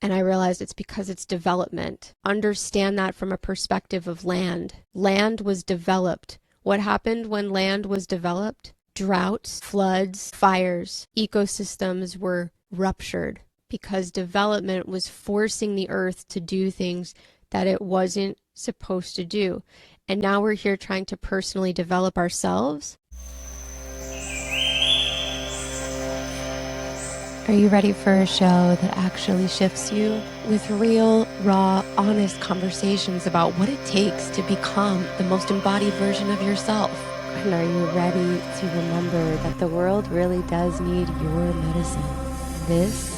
And I realized it's because it's development. Understand that from a perspective of land. Land was developed. What happened when land was developed? Droughts, floods, fires, ecosystems were ruptured because development was forcing the earth to do things that it wasn't supposed to do. And now we're here trying to personally develop ourselves. Are you ready for a show that actually shifts you? With real, raw, honest conversations about what it takes to become the most embodied version of yourself. And are you ready to remember that the world really does need your medicine? This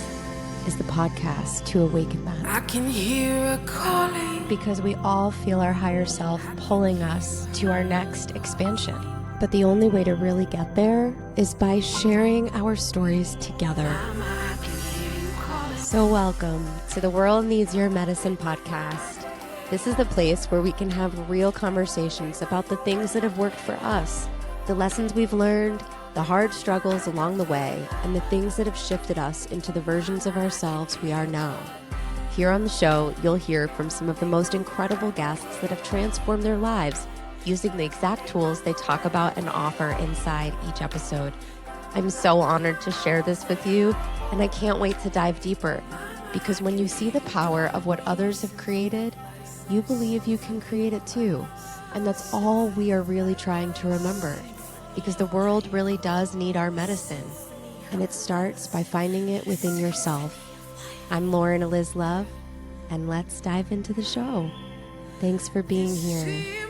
is the podcast to awaken that. I can hear a calling. Because we all feel our higher self pulling us to our next expansion. But the only way to really get there is by sharing our stories together. So welcome to the World Needs Your Medicine podcast. This is the place where we can have real conversations about the things that have worked for us, the lessons we've learned, the hard struggles along the way, and the things that have shifted us into the versions of ourselves we are now. Here on the show, you'll hear from some of the most incredible guests that have transformed their lives using the exact tools they talk about and offer inside each episode. I'm so honored to share this with you, and I can't wait to dive deeper, because when you see the power of what others have created, you believe you can create it too. And that's all we are really trying to remember, because the world really does need our medicine, and it starts by finding it within yourself. I'm Lauren Eliz Love, and let's dive into the show. Thanks for being here.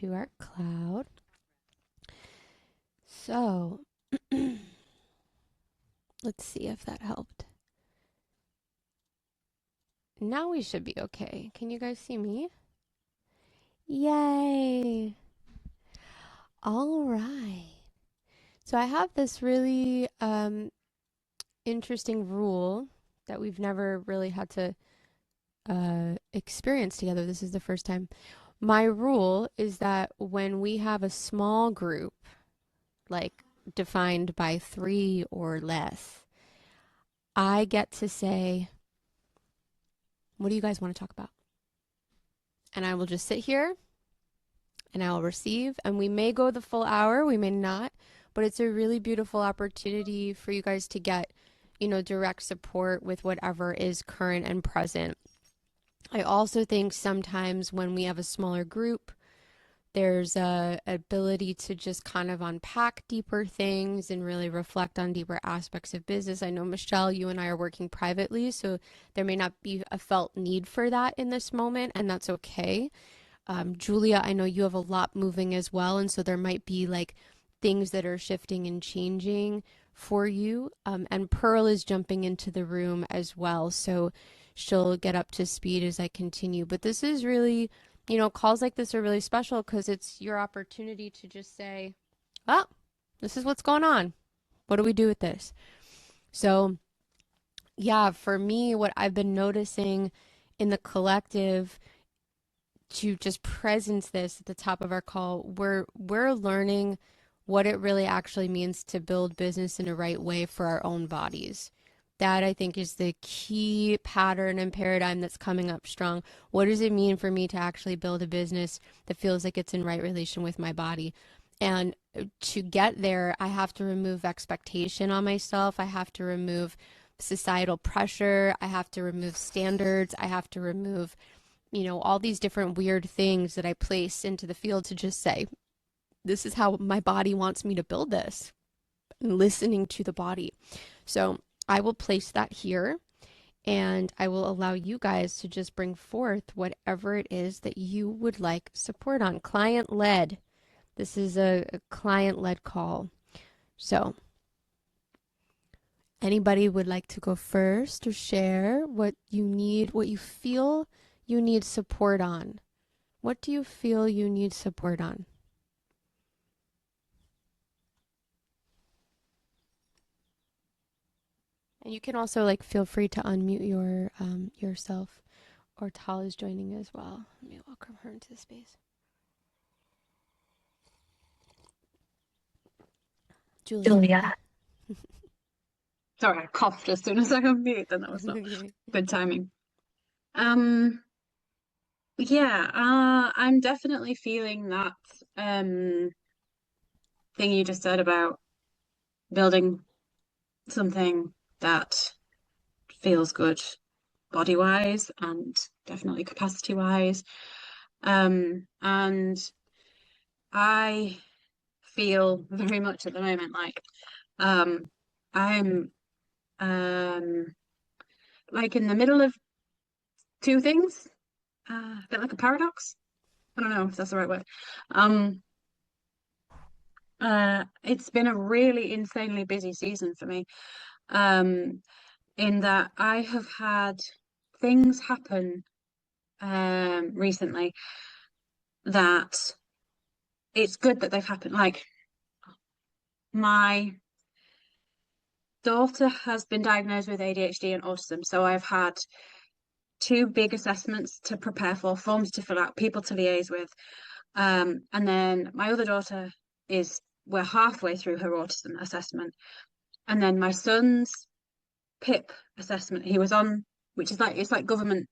to our cloud. So let's see if that helped. Now we should be okay. Can you guys see me? Yay! All right. So I have this really interesting rule that we've never really had to experience together. This is the first time. My rule is that when we have a small group, like defined by 3 or less, I get to say, what do you guys want to talk about? And I will just sit here and I will receive. And we may go the full hour, we may not, but it's a really beautiful opportunity for you guys to get, direct support with whatever is current and present. I also think sometimes when we have a smaller group, there's a ability to just kind of unpack deeper things and really reflect on deeper aspects of business. I know, Michelle, you and I are working privately, so there may not be a felt need for that in this moment, and that's okay. Julia, I know you have a lot moving as well, and so there might be like things that are shifting and changing for you. And Pearl is jumping into the room as well, so she'll get up to speed as I continue. But this is really, calls like this are really special because it's your opportunity to just say, oh, this is what's going on. What do we do with this? So, yeah, for me, what I've been noticing in the collective to just presence this at the top of our call, we're learning what it really actually means to build business in a right way for our own bodies. That, I think, is the key pattern and paradigm that's coming up strong. What does it mean for me to actually build a business that feels like it's in right relation with my body? And to get there, I have to remove expectation on myself. I have to remove societal pressure. I have to remove standards. I have to remove, all these different weird things that I place into the field to just say, this is how my body wants me to build this. And listening to the body. So I will place that here, and I will allow you guys to just bring forth whatever it is that you would like support on. Client-led. This is a client-led call. So anybody would like to go first or share what you need, what you feel you need support on? What do you feel you need support on? And you can also feel free to unmute yourself, or Tal is joining as well. Let me welcome her into the space. Julia. Sorry, I coughed as soon as I unmuted, then that was not good timing. I'm definitely feeling that thing you just said about building something that feels good body-wise and definitely capacity-wise. And I feel very much at the moment like I'm in the middle of two things, a bit like a paradox. I don't know if that's the right word. It's been a really insanely busy season for me. In that I have had things happen recently that it's good that they've happened. Like, my daughter has been diagnosed with ADHD and autism, so I've had two big assessments to prepare for, forms to fill out, people to liaise with. And then my other daughter we're halfway through her autism assessment. And then my son's PIP assessment, he was on, which is it's like government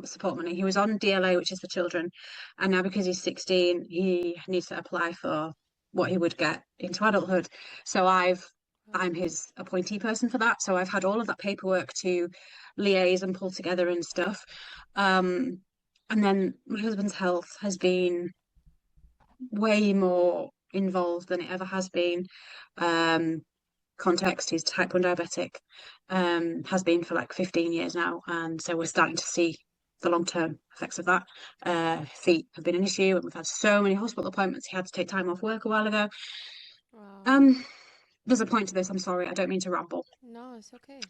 support money. He was on DLA, which is for children. And now because he's 16, he needs to apply for what he would get into adulthood. So I'm his appointee person for that. So I've had all of that paperwork to liaise and pull together and stuff. And then my husband's health has been way more involved than it ever has been. Context, he's type 1 diabetic, has been for 15 years now, and so we're starting to see the long-term effects of that. Feet have been an issue, and we've had so many hospital appointments. He had to take time off work a while ago. Wow. Um, there's a point to this. I'm sorry, I don't mean to ramble. No, it's okay.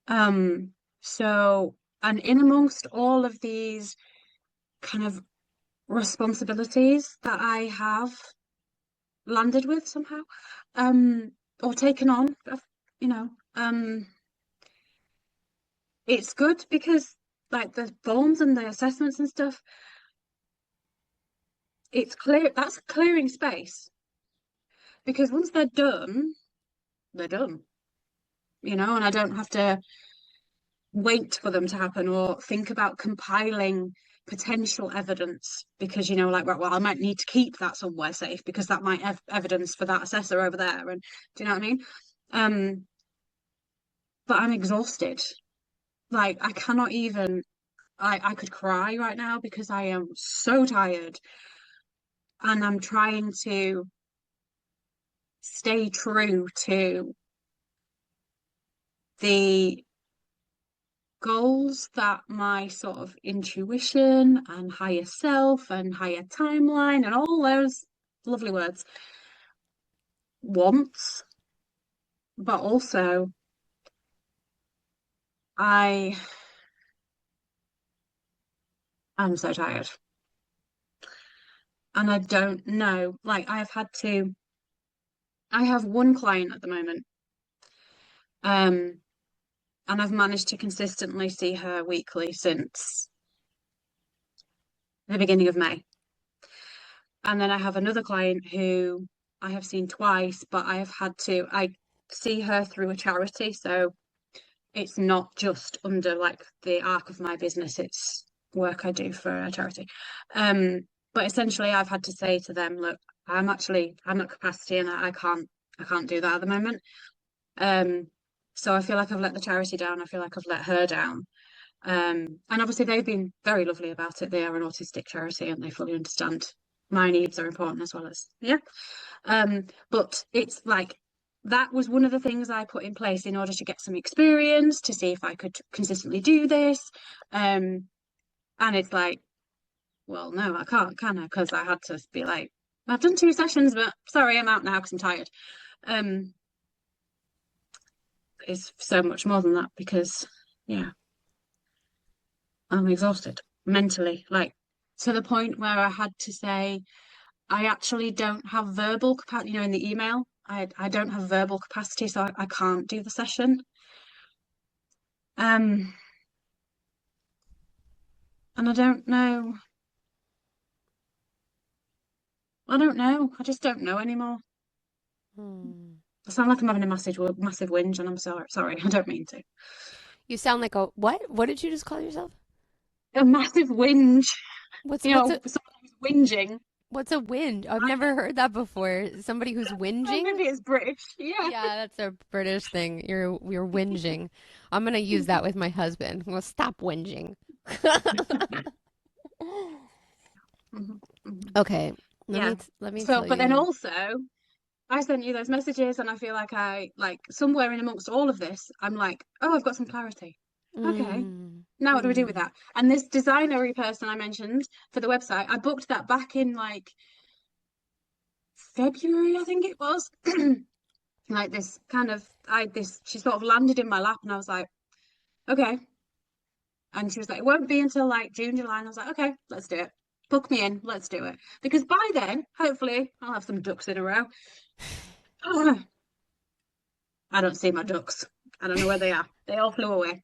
Um, so, and in amongst all of these kind of responsibilities that I have landed with somehow, or taken on, you know, it's good because like the forms and the assessments and stuff, it's clear that's clearing space because once they're done, and I don't have to wait for them to happen or think about compiling potential evidence because like well I might need to keep that somewhere safe because that might have evidence for that assessor over there, and do you know what I mean? um but I'm exhausted. Like I cannot even, I could cry right now because I am so tired, and I'm trying to stay true to the goals that my sort of intuition and higher self and higher timeline and all those lovely words wants, but also I am so tired and I don't know. Like I have one client at the moment, um, and I've managed to consistently see her weekly since the beginning of May. And then I have another client who I have seen twice, but I see her through a charity. So it's not just under like the arc of my business, it's work I do for a charity. Um, but essentially I've had to say to them, look, I'm at capacity and I can't do that at the moment. Um, so I feel like I've let the charity down. I feel like I've let her down. And obviously they've been very lovely about it. They are an autistic charity and they fully understand my needs are important as well as yeah. But it's like that was one of the things I put in place in order to get some experience to see if I could consistently do this. And it's like, well, no, I can't, can I? Because I had to be like, I've done 2 sessions, but sorry, I'm out now because I'm tired. Um, it's so much more than that because yeah, I'm exhausted mentally, like to the point where I had to say, I actually don't have verbal capacity, in the email, I don't have verbal capacity, so I can't do the session. Um, and I don't know. I don't know. I just don't know anymore. Hmm. I sound like I'm having a massive whinge, and I'm sorry. I don't mean to. You sound like a what? What did you just call yourself? A massive whinge. What's what's a Someone who's whinging. what's a whinge? I've never heard that before. Somebody who's Oh, whinging? maybe it's British. Yeah. Yeah, that's a British thing. You're whinging. I'm gonna use that with my husband. Well, stop whinging. Mhm, mhm. Okay, Yeah. let me So, tell but then you. also, I sent you those messages, and I feel like somewhere in amongst all of this, I'm like, oh, I've got some clarity. Okay. Mm, Now what do we do with mm, that? And this designery person I mentioned for the website, I booked that back in like February, I think it was. Like this kind of she sort of landed in my lap and I was like, okay. And she was like, it won't be until like June, July. And I was like, okay, let's do it. Book me in, let's do it. Because by then, hopefully, I'll have some ducks in a row. I don't see my ducks. I don't know where they are. They all flew away.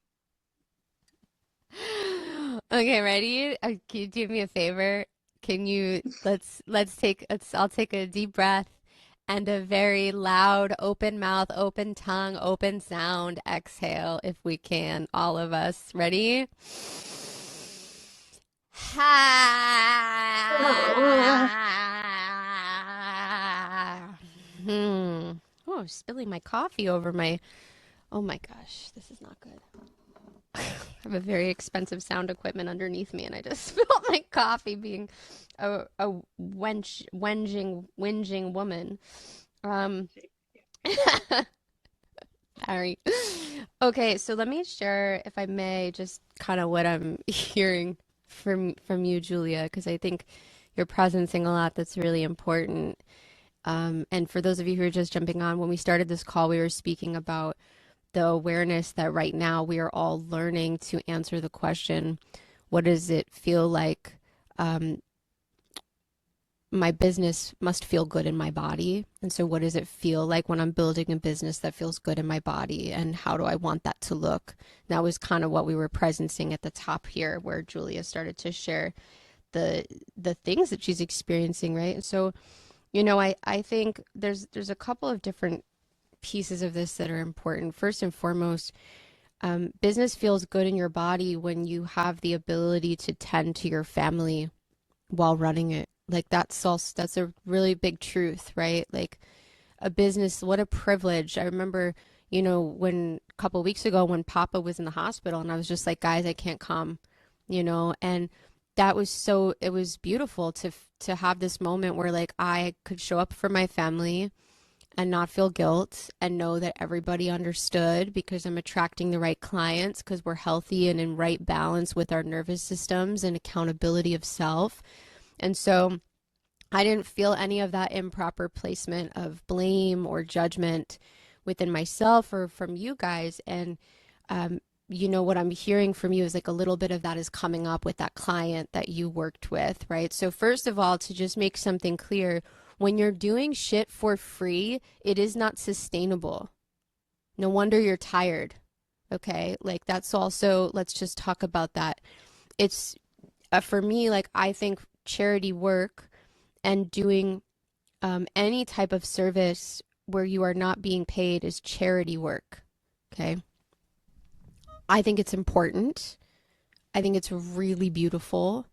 Okay, ready? Can you do me a favor? Can you I'll take a deep breath and a very loud, open mouth, open tongue, open sound exhale if we can, all of us. Ready? Ha. Oh, spilling my coffee over my. Oh my gosh, this is not good. I have a very expensive sound equipment underneath me, and I just spilled my coffee being a whinging woman. Um, Sorry. Okay, so let me share, if I may, just kind of what I'm hearing from you, Julia, because I think you're presencing a lot that's really important. And for those of you who are just jumping on, when we started this call, we were speaking about the awareness that right now we are all learning to answer the question, what does it feel like? Um, my business must feel good in my body. And so, what does it feel like when I'm building a business that feels good in my body? And how do I want that to look? That was kind of what we were presencing at the top here, where Julia started to share the things that she's experiencing, right? And so, I think there's a couple of different pieces of this that are important. First and foremost, business feels good in your body when you have the ability to tend to your family while running it. Like that's a really big truth, right? Like a business, what a privilege. I remember, when a couple of weeks ago when Papa was in the hospital and I was just like, guys, I can't come, and that was so, it was beautiful to have this moment where like I could show up for my family and not feel guilt and know that everybody understood because I'm attracting the right clients because we're healthy and in right balance with our nervous systems and accountability of self. And so I didn't feel any of that improper placement of blame or judgment within myself or from you guys. And, what I'm hearing from you is like a little bit of that is coming up with that client that you worked with, right? So, first of all, to just make something clear, when you're doing shit for free, it is not sustainable. No wonder you're tired. Okay. Like, that's also, let's just talk about that. It's for me, like, I think charity work and doing any type of service where you are not being paid is charity work. Okay. I think it's important. I think it's really beautiful.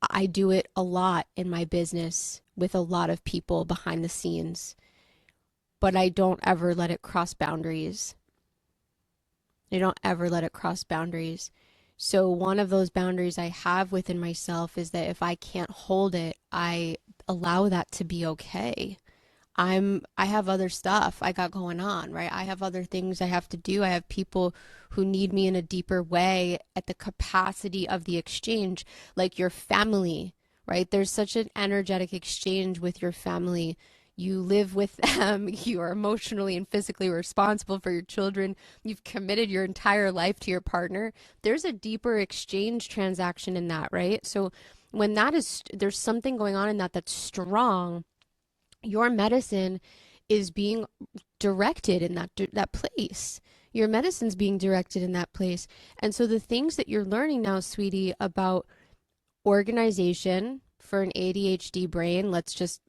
I do it a lot in my business with a lot of people behind the scenes, but I don't ever let it cross boundaries. I don't ever let it cross boundaries. So one of those boundaries I have within myself is that if I can't hold it, I allow that to be okay. I have other stuff I got going on, right? I have other things I have to do. I have people who need me in a deeper way at the capacity of the exchange, like your family, right? There's such an energetic exchange with your family. You live with them, you are emotionally and physically responsible for your children, you've committed your entire life to your partner. There's a deeper exchange transaction in that, right? So when that is, there's something going on in that that's strong, your medicine is being directed in that place. Your medicine's being directed in that place. And so the things that you're learning now, sweetie, about organization for an ADHD brain, let's just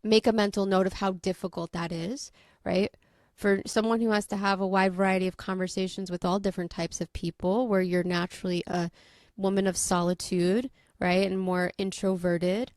make a mental note of how difficult that is, right? For someone who has to have a wide variety of conversations with all different types of people, where you're naturally a woman of solitude, right? And more introverted,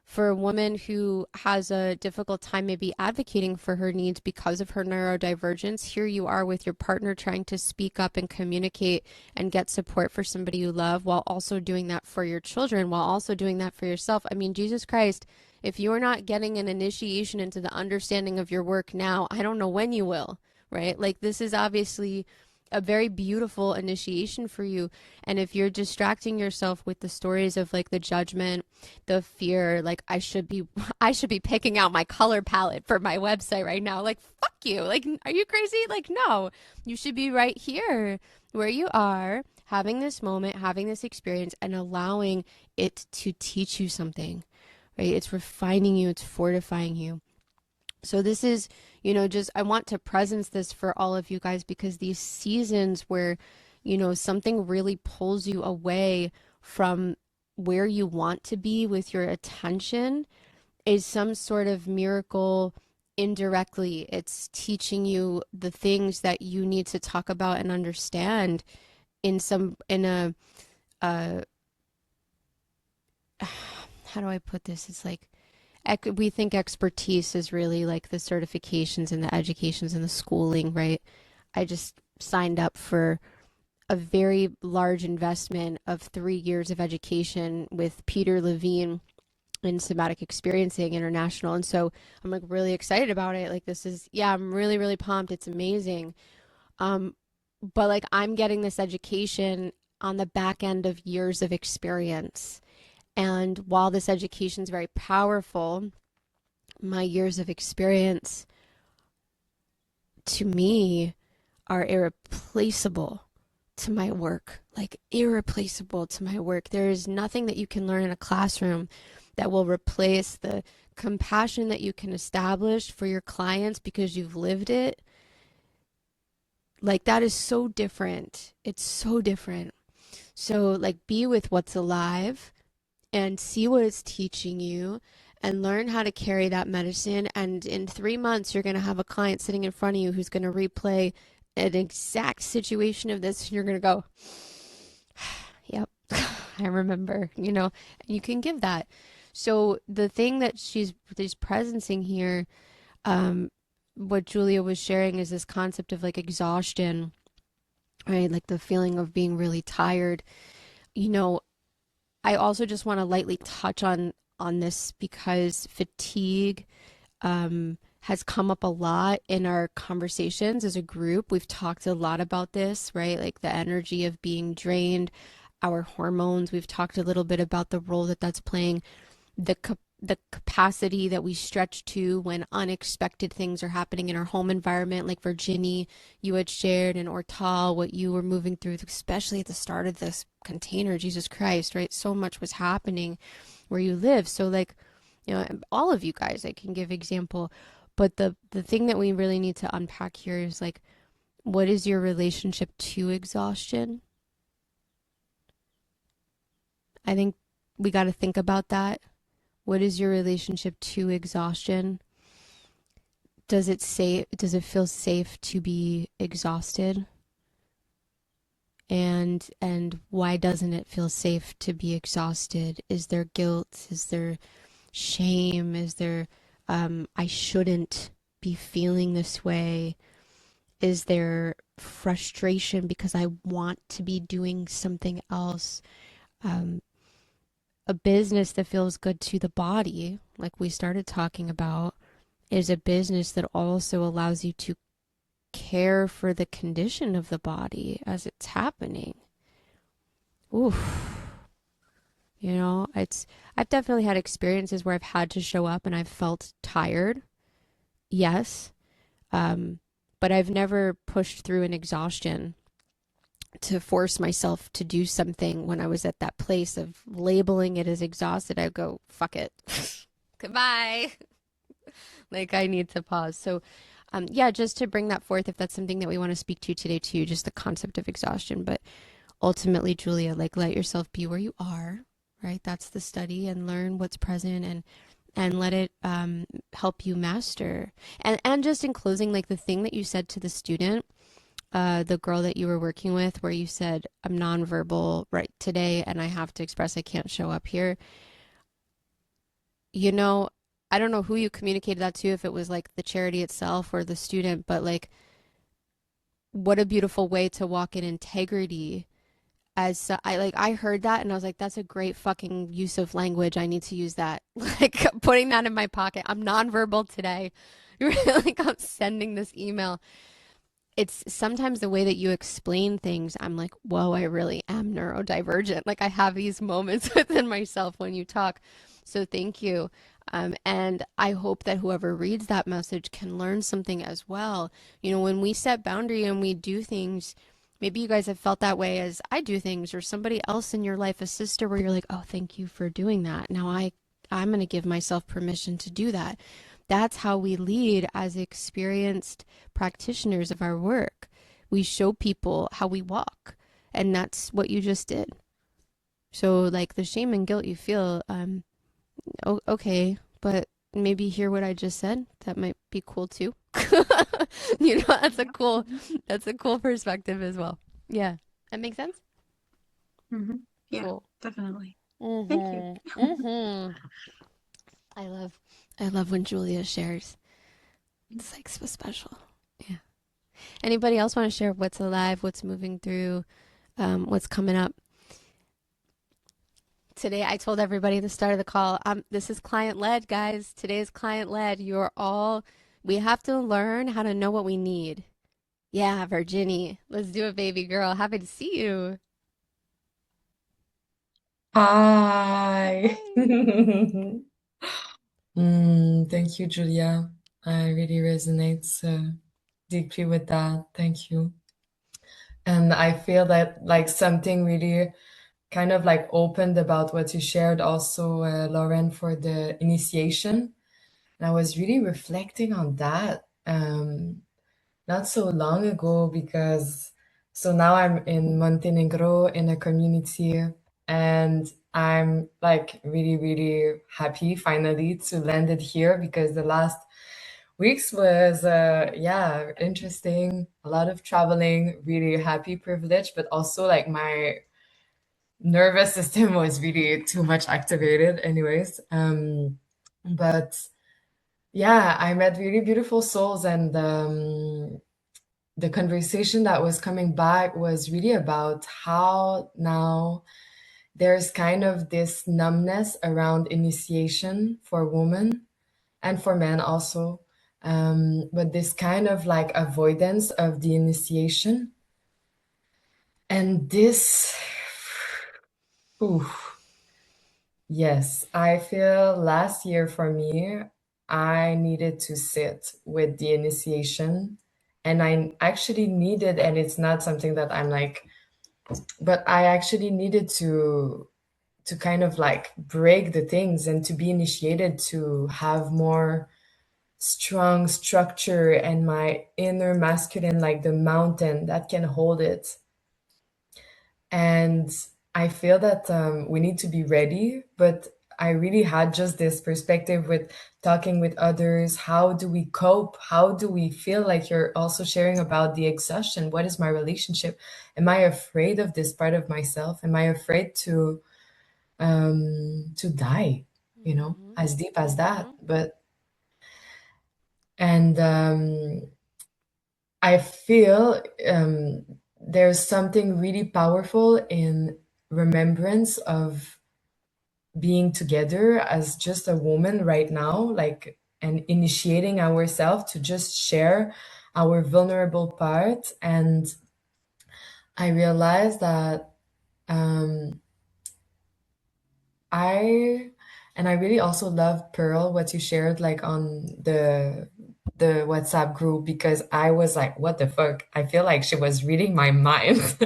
for a woman who has a difficult time maybe advocating for her needs because of her neurodivergence, here you are with your partner trying to speak up and communicate and get support for somebody you love while also doing that for your children, while also doing that for yourself. I mean, Jesus Christ, if you're not getting an initiation into the understanding of your work now, I don't know when you will, right? Like, this is obviously a very beautiful initiation for you. And if you're distracting yourself with the stories of like the judgment, the fear, like I should be I should be picking out my color palette for my website right now. Like, fuck you. Like, are you crazy? Like, no. You should be right here where you are, having this moment, having this experience, and allowing it to teach you something. Right? It's refining you, it's fortifying you. So this is, just I want to presence this for all of you guys, because these seasons where, something really pulls you away from where you want to be with your attention is some sort of miracle indirectly. It's teaching you the things that you need to talk about and understand in a, uh, how do I put this? It's like, we think expertise is really like the certifications and the educations and the schooling, right? I just signed up for a very large investment of 3 years of education with Peter Levine, in somatic experiencing international. And so I'm like really excited about it. Like this is, yeah, I'm really, really pumped. It's amazing. Um, but like I'm getting this education on the back end of years of experience. And while this education is very powerful, my years of experience to me are irreplaceable to my work, like irreplaceable to my work. There is nothing that you can learn in a classroom that will replace the compassion that you can establish for your clients because you've lived it. Like that is so different. It's so different. So like be with what's alive and see what it's teaching you and learn how to carry that medicine. And in 3 months, you're going to have a client sitting in front of you who's going to replay an exact situation of this. And you're going to go, yep, I remember, you know, and you can give that. So the thing that she's presencing here, what Julia was sharing is this concept of like exhaustion, right? Like the feeling of being really tired. You know, I also just want to lightly touch on this because fatigue has come up a lot in our conversations as a group. We've talked a lot about this, right? Like the energy of being drained, our hormones. We've talked a little bit about the role that that's playing, the capacity that we stretch to when unexpected things are happening in our home environment. Like Virginie, you had shared, and Ortal, what you were moving through, especially at the start of this container, Jesus Christ, right? So much was happening where you live. So like, you know, all of you guys, I can give example, but the thing that we really need to unpack here is like, what is your relationship to exhaustion? I think we got to think about that. What is your relationship to exhaustion? Does it feel safe to be exhausted? And why doesn't it feel safe to be exhausted? Is there guilt? Is there shame? Is there I shouldn't be feeling this way? Is there frustration because I want to be doing something else? Um, a business that feels good to the body, like we started talking about, is a business that also allows you to care for the condition of the body as it's happening. Oof. You know, I've definitely had experiences where I've had to show up and I've felt tired. Yes. But I've never pushed through an exhaustion to force myself to do something when I was at that place of labeling it as exhausted. I go, fuck it. Goodbye. Like I need to pause. So, yeah, just to bring that forth, if that's something that we want to speak to today too, just the concept of exhaustion. But ultimately, Julia, like let yourself be where you are, right? That's the study, and learn what's present, and let it help you master. And just in closing, like the thing that you said to the student, the girl that you were working with, where you said, I'm nonverbal right today and I have to express I can't show up here. You know, I don't know who you communicated that to, if it was like the charity itself or the student, but like what a beautiful way to walk in integrity. As I heard that and I was like, that's a great fucking use of language. I need to use that. Like putting that in my pocket. I'm nonverbal today. Like I'm sending this email. It's sometimes the way that you explain things, I'm like, whoa, I really am neurodivergent. Like I have these moments within myself when you talk. So thank you. And I hope that whoever reads that message can learn something as well. You know, when we set boundary and we do things, maybe you guys have felt that way as I do things, or somebody else in your life, a sister, where you're like, oh, thank you for doing that. Now I'm going to give myself permission to do that. That's how we lead as experienced practitioners of our work. We show people how we walk, and that's what you just did. So like the shame and guilt you feel, okay, but maybe hear what I just said. That might be cool too. You know, that's a cool perspective as well. Yeah. That makes sense? Mm-hmm. Yeah, Cool. definitely. Thank you. Mm-hmm. Mm-hmm. I love I love when Julia shares. It's like so special. Yeah. Anybody else want to share what's alive, what's moving through, what's coming up? Today, I told everybody at the start of the call, this is client led, guys. Today is client led. We have to learn how to know what we need. Yeah, Virginie, let's do it, baby girl. Happy to see you. Hi. Hey. Thank you, Julia. I really resonate deeply with that. Thank you. And I feel that like something really kind of like opened about what you shared also, Lauren, for the initiation. And I was really reflecting on that not so long ago because so now I'm in Montenegro in a community and I'm like really, really happy finally to land it here because the last weeks was yeah, interesting, a lot of traveling, really happy, privileged, but also like my nervous system was really too much activated anyways. But yeah, I met really beautiful souls and the conversation that was coming back was really about how now there's kind of this numbness around initiation for women and for men also. But this kind of like avoidance of the initiation. And this, ooh, yes, I feel last year for me, I needed to sit with the initiation. And I actually needed, and it's not something that I'm like, but I actually needed to kind of like break the things and to be initiated to have more strong structure and my inner masculine like the mountain that can hold it. And I feel that we need to be ready, but I really had just this perspective with talking with others. How do we cope? How do we feel? Like you're also sharing about the exhaustion. What is my relationship? Am I afraid of this part of myself? Am I afraid to die? You know, Mm-hmm. as deep as that. Mm-hmm. But and I feel there's something really powerful in remembrance of being together as just a woman right now, like, and initiating ourselves to just share our vulnerable part. And I realized that um, I and I really also love Pearl what you shared like on the WhatsApp group because I was like, what the fuck? I feel like she was reading my mind.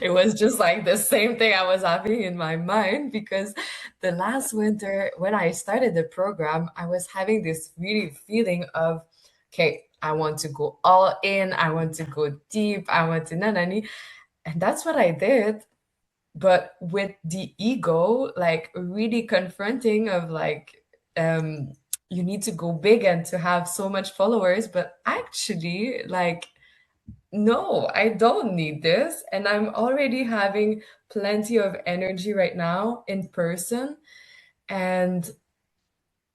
It was just like the same thing I was having in my mind because the last winter when I started the program, I was having this really feeling of, okay, I want to go all in, I want to go deep, I want to nanani. And that's what I did, but with the ego like really confronting of like um you need to go big and to have so much followers, but actually like no, I don't need this and I'm already having plenty of energy right now in person. And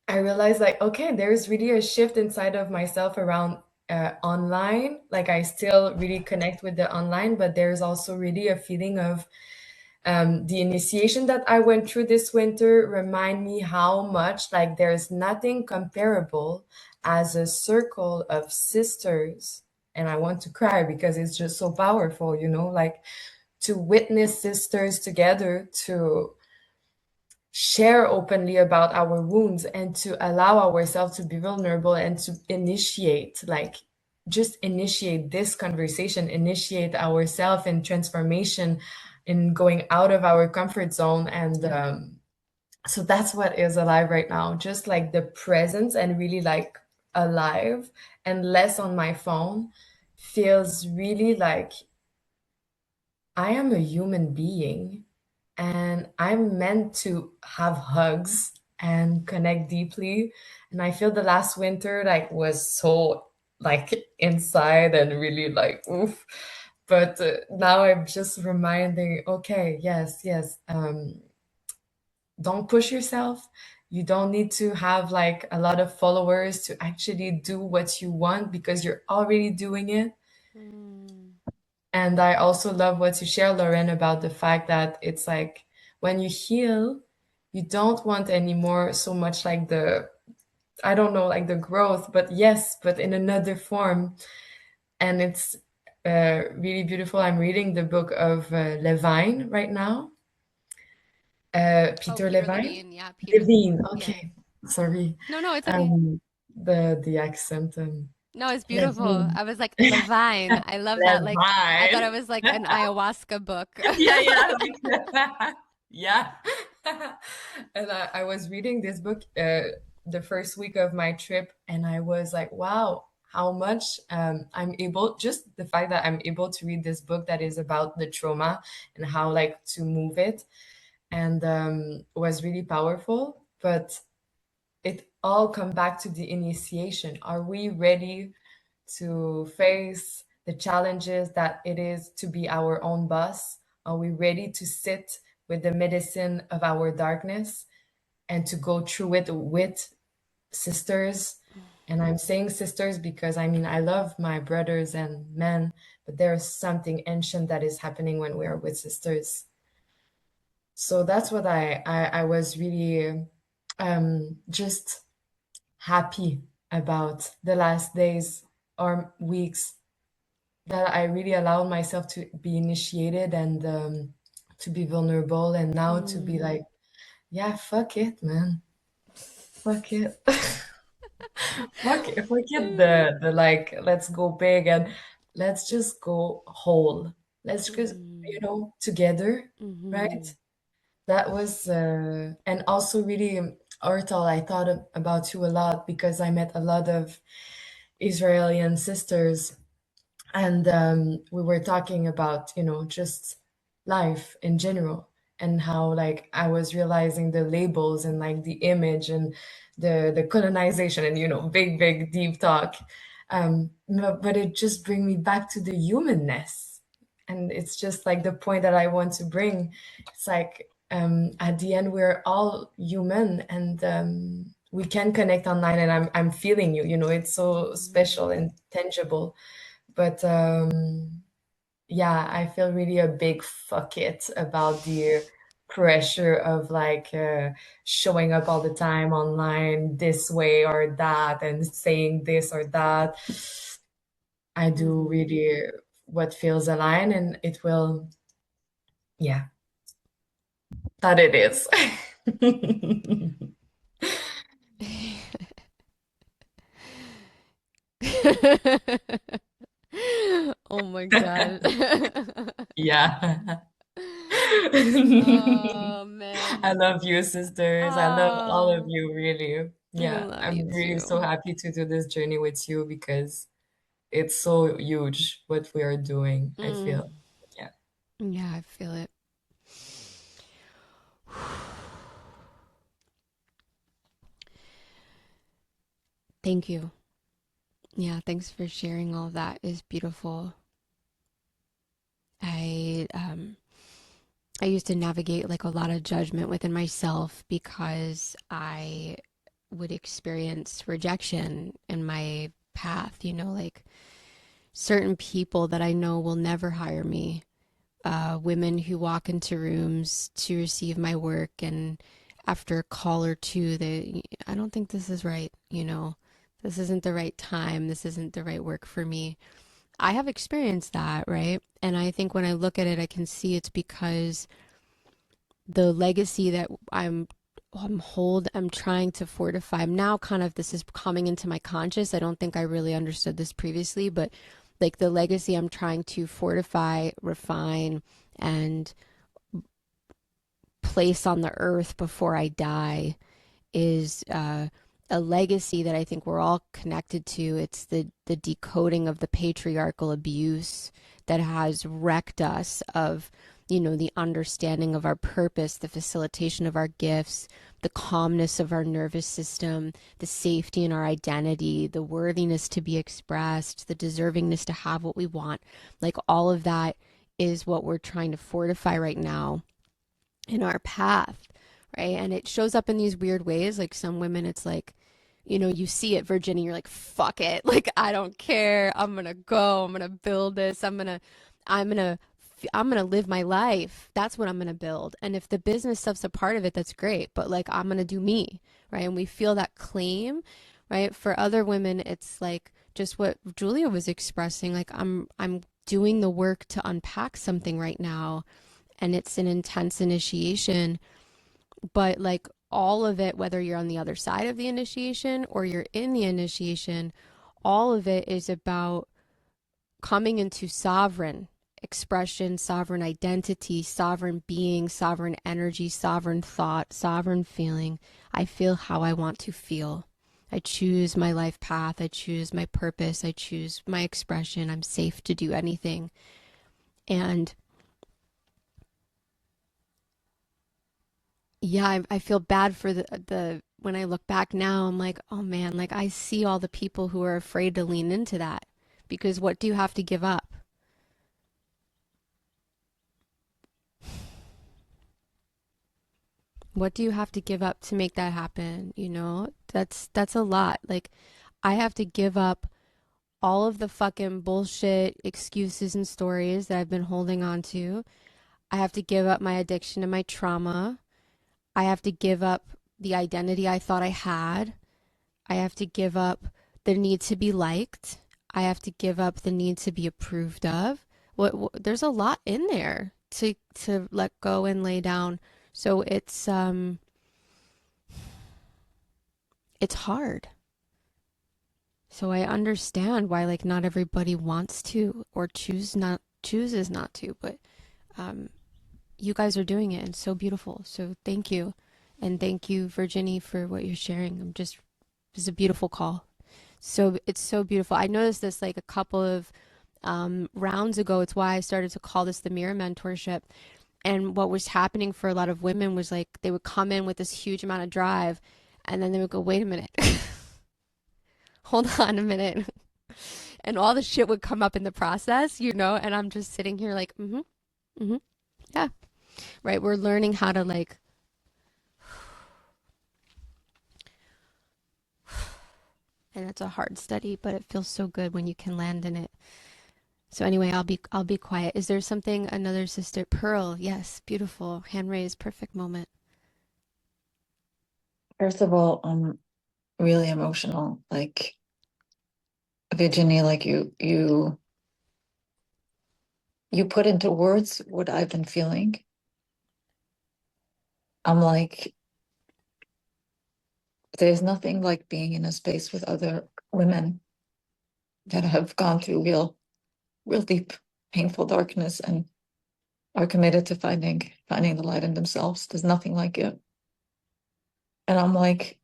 I realized like okay, there's really a shift inside of myself around online. Like I still really connect with the online, but there's also really a feeling of the initiation that I went through this winter remind me how much like there's nothing comparable as a circle of sisters. And I want to cry because it's just so powerful, you know, like to witness sisters together to share openly about our wounds and to allow ourselves to be vulnerable and to initiate like just initiate this conversation, initiate ourselves in transformation, in going out of our comfort zone. And so that's what is alive right now, just like the presence and really like alive and less on my phone feels really like I am a human being and I'm meant to have hugs and connect deeply. And I feel the last winter like was so like inside and really like oof. But now I'm just reminding, okay, yes, yes, don't push yourself. You don't need to have like a lot of followers to actually do what you want because you're already doing it. Mm. And I also love what you share, Lauren, about the fact that it's like when you heal, you don't want anymore so much like the, I don't know, like the growth, but yes, but in another form. And it's really beautiful. I'm reading the book of Levine right now. Oh, Peter Peter Levine? Levine. Yeah, Peter. Levine, Yeah. okay. Sorry. No, no, it's okay. Um, the accent. No, it's beautiful. Levine. I was like, Levine. I love that. Like, I thought Levine. it was like an ayahuasca book. Yeah, yeah, yeah. And I was reading this book the first week of my trip, and I was like, wow, how much I'm able, just the fact that I'm able to read this book that is about the trauma and how like to move it, and was really powerful. But it all come back to the initiation. Are we ready to face the challenges that it is to be our own boss? Are we ready to sit with the medicine of our darkness and to go through it with sisters? And I'm saying sisters because I mean, I love my brothers and men, but there's something ancient that is happening when we are with sisters. So that's what I was really just happy about the last days or weeks, that I really allowed myself to be initiated and to be vulnerable, and now to be Mm. like, yeah, fuck it, man, fuck it, fuck it, the like, let's go big and let's just go whole. Let's just, Mm. together, right? Mm-hmm. That was, and also really, Ortal, I thought about you a lot because I met a lot of Israeli sisters, and we were talking about, just life in general, and how like I was realizing the labels and like the image and the colonization and big deep talk, but it just bring me back to the humanness. And it's just like the point that I want to bring. It's like, at the end we're all human, and we can connect online, and I'm feeling you, it's so special Mm. and tangible. But yeah, I feel really a big fuck it about the pressure of like showing up all the time online this way or that and saying this or that. I do Mm. really what feels aligned, and it will, yeah, that it is. Oh my God. Yeah. Oh man. I love you, sisters. I love all of Oh, you, really. I Yeah, love you I'm really so too. happy to do this journey with you because it's so huge what we are doing, I Mm. feel. Yeah. Yeah, I feel it. Thank you. Yeah, thanks for sharing all that. Is beautiful. I used to navigate like a lot of judgment within myself because I would experience rejection in my path, like certain people that I know will never hire me, women who walk into rooms to receive my work, and after a call or two, I don't think this is right, this isn't the right time, this isn't the right work for me. I have experienced that, right? And I think when I look at it, I can see it's because the legacy that I'm trying to fortify. I'm now kind of, this is coming into my conscious. I don't think I really understood this previously, but like the legacy I'm trying to fortify, refine, and place on the earth before I die is a legacy that I think we're all connected to. It's the decoding of the patriarchal abuse that has wrecked us of, the understanding of our purpose, the facilitation of our gifts, the calmness of our nervous system, the safety in our identity, the worthiness to be expressed, the deservingness to have what we want. Like all of that is what we're trying to fortify right now in our path, right? And it shows up in these weird ways. Like some women, it's like, you see it, Virginia, you're like, fuck it. Like, I don't care. I'm going to go. I'm going to build this. I'm going to I'm going to live my life. That's what I'm going to build. And if the business stuff's a part of it, that's great. But like, I'm going to do me, right? And we feel that claim, right? For other women, it's like just what Julia was expressing. Like, I'm doing the work to unpack something right now, and it's an intense initiation. But like all of it, whether you're on the other side of the initiation or you're in the initiation, all of it is about coming into sovereign expression, sovereign identity, sovereign being, sovereign energy, sovereign thought, sovereign feeling. I feel how I want to feel. I choose my life path. I choose my purpose. I choose my expression. I'm safe to do anything. And yeah, I feel bad for the when I look back now, I'm like, oh man, like I see all the people who are afraid to lean into that, because what do you have to give up? What do you have to give up to make that happen? You know, that's a lot. Like I have to give up all of the fucking bullshit excuses and stories that I've been holding on to. I have to give up my addiction and my trauma. I have to give up the identity I thought I had. I have to give up the need to be liked. I have to give up the need to be approved of. There's a lot in there to let go and lay down. So it's hard. So I understand why like not everybody wants to or chooses not to, but um you guys are doing it and so beautiful. So thank you. And thank you, Virginie, for what you're sharing. It's a beautiful call. So it's so beautiful. I noticed this like a couple of rounds ago. It's why I started to call this the mirror mentorship. And what was happening for a lot of women was like they would come in with this huge amount of drive, and then they would go, wait a minute, hold on a minute. And all the shit would come up in the process, you know, and I'm just sitting here like, yeah, right. We're learning how to like, and it's a hard study, but it feels so good when you can land in it. So anyway, I'll be quiet. Is there something another sister? Pearl, yes, beautiful. Hand raised, perfect moment. First of all, I'm really emotional. Like Virginia, like you put into words what I've been feeling. I'm like, there's nothing like being in a space with other women that have gone through real deep, painful darkness and are committed to finding the light in themselves. There's nothing like it. And I'm like,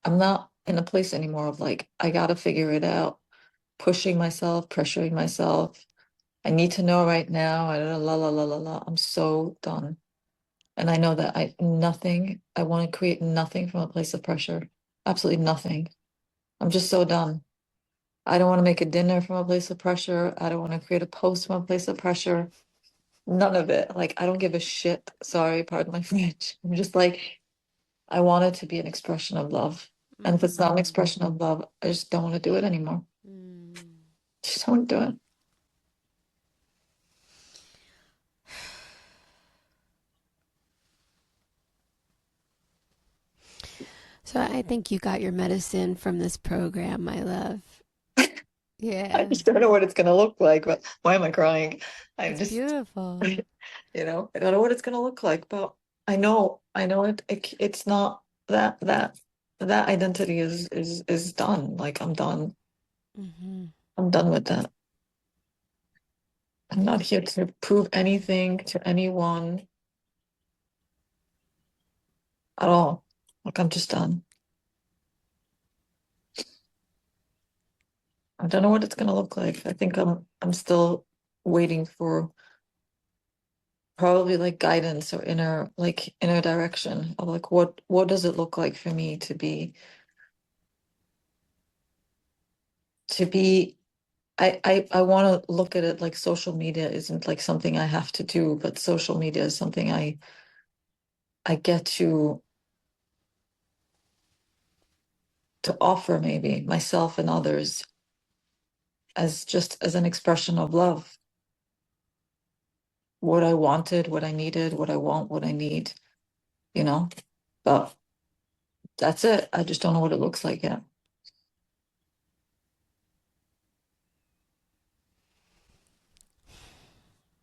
I'm not in a place anymore of like, I gotta figure it out, pushing myself, pressuring myself. I need to know right now. La la la la la. I'm so done. And I know that I want to create nothing from a place of pressure. Absolutely nothing. I'm just so done. I don't want to make a dinner from a place of pressure. I don't want to create a post from a place of pressure. None of it. Like, I don't give a shit. Sorry, pardon my French. I'm just like, I want it to be an expression of love. And if it's not an expression of love, I just don't want to do it anymore. Just don't want to do it. So I think you got your medicine from this program, my love. I Yeah, just don't know what it's gonna look like, but why am I crying? I'm it's just, beautiful. I don't know what it's gonna look like, but I know it's not that identity is done. Like I'm done. Hmm. I'm done with that. I'm not here to prove anything to anyone at all. Like I'm just done. I don't know what it's gonna look like. I think I'm still waiting for probably like guidance or inner direction of like what does it look like for me to be I want to look at it like social media isn't like something I have to do, but social media is something I get to offer maybe myself and others as just as an expression of love. what I wanted, what I needed, what I want, what I need, you know. But that's it. I just don't know what it looks like yet.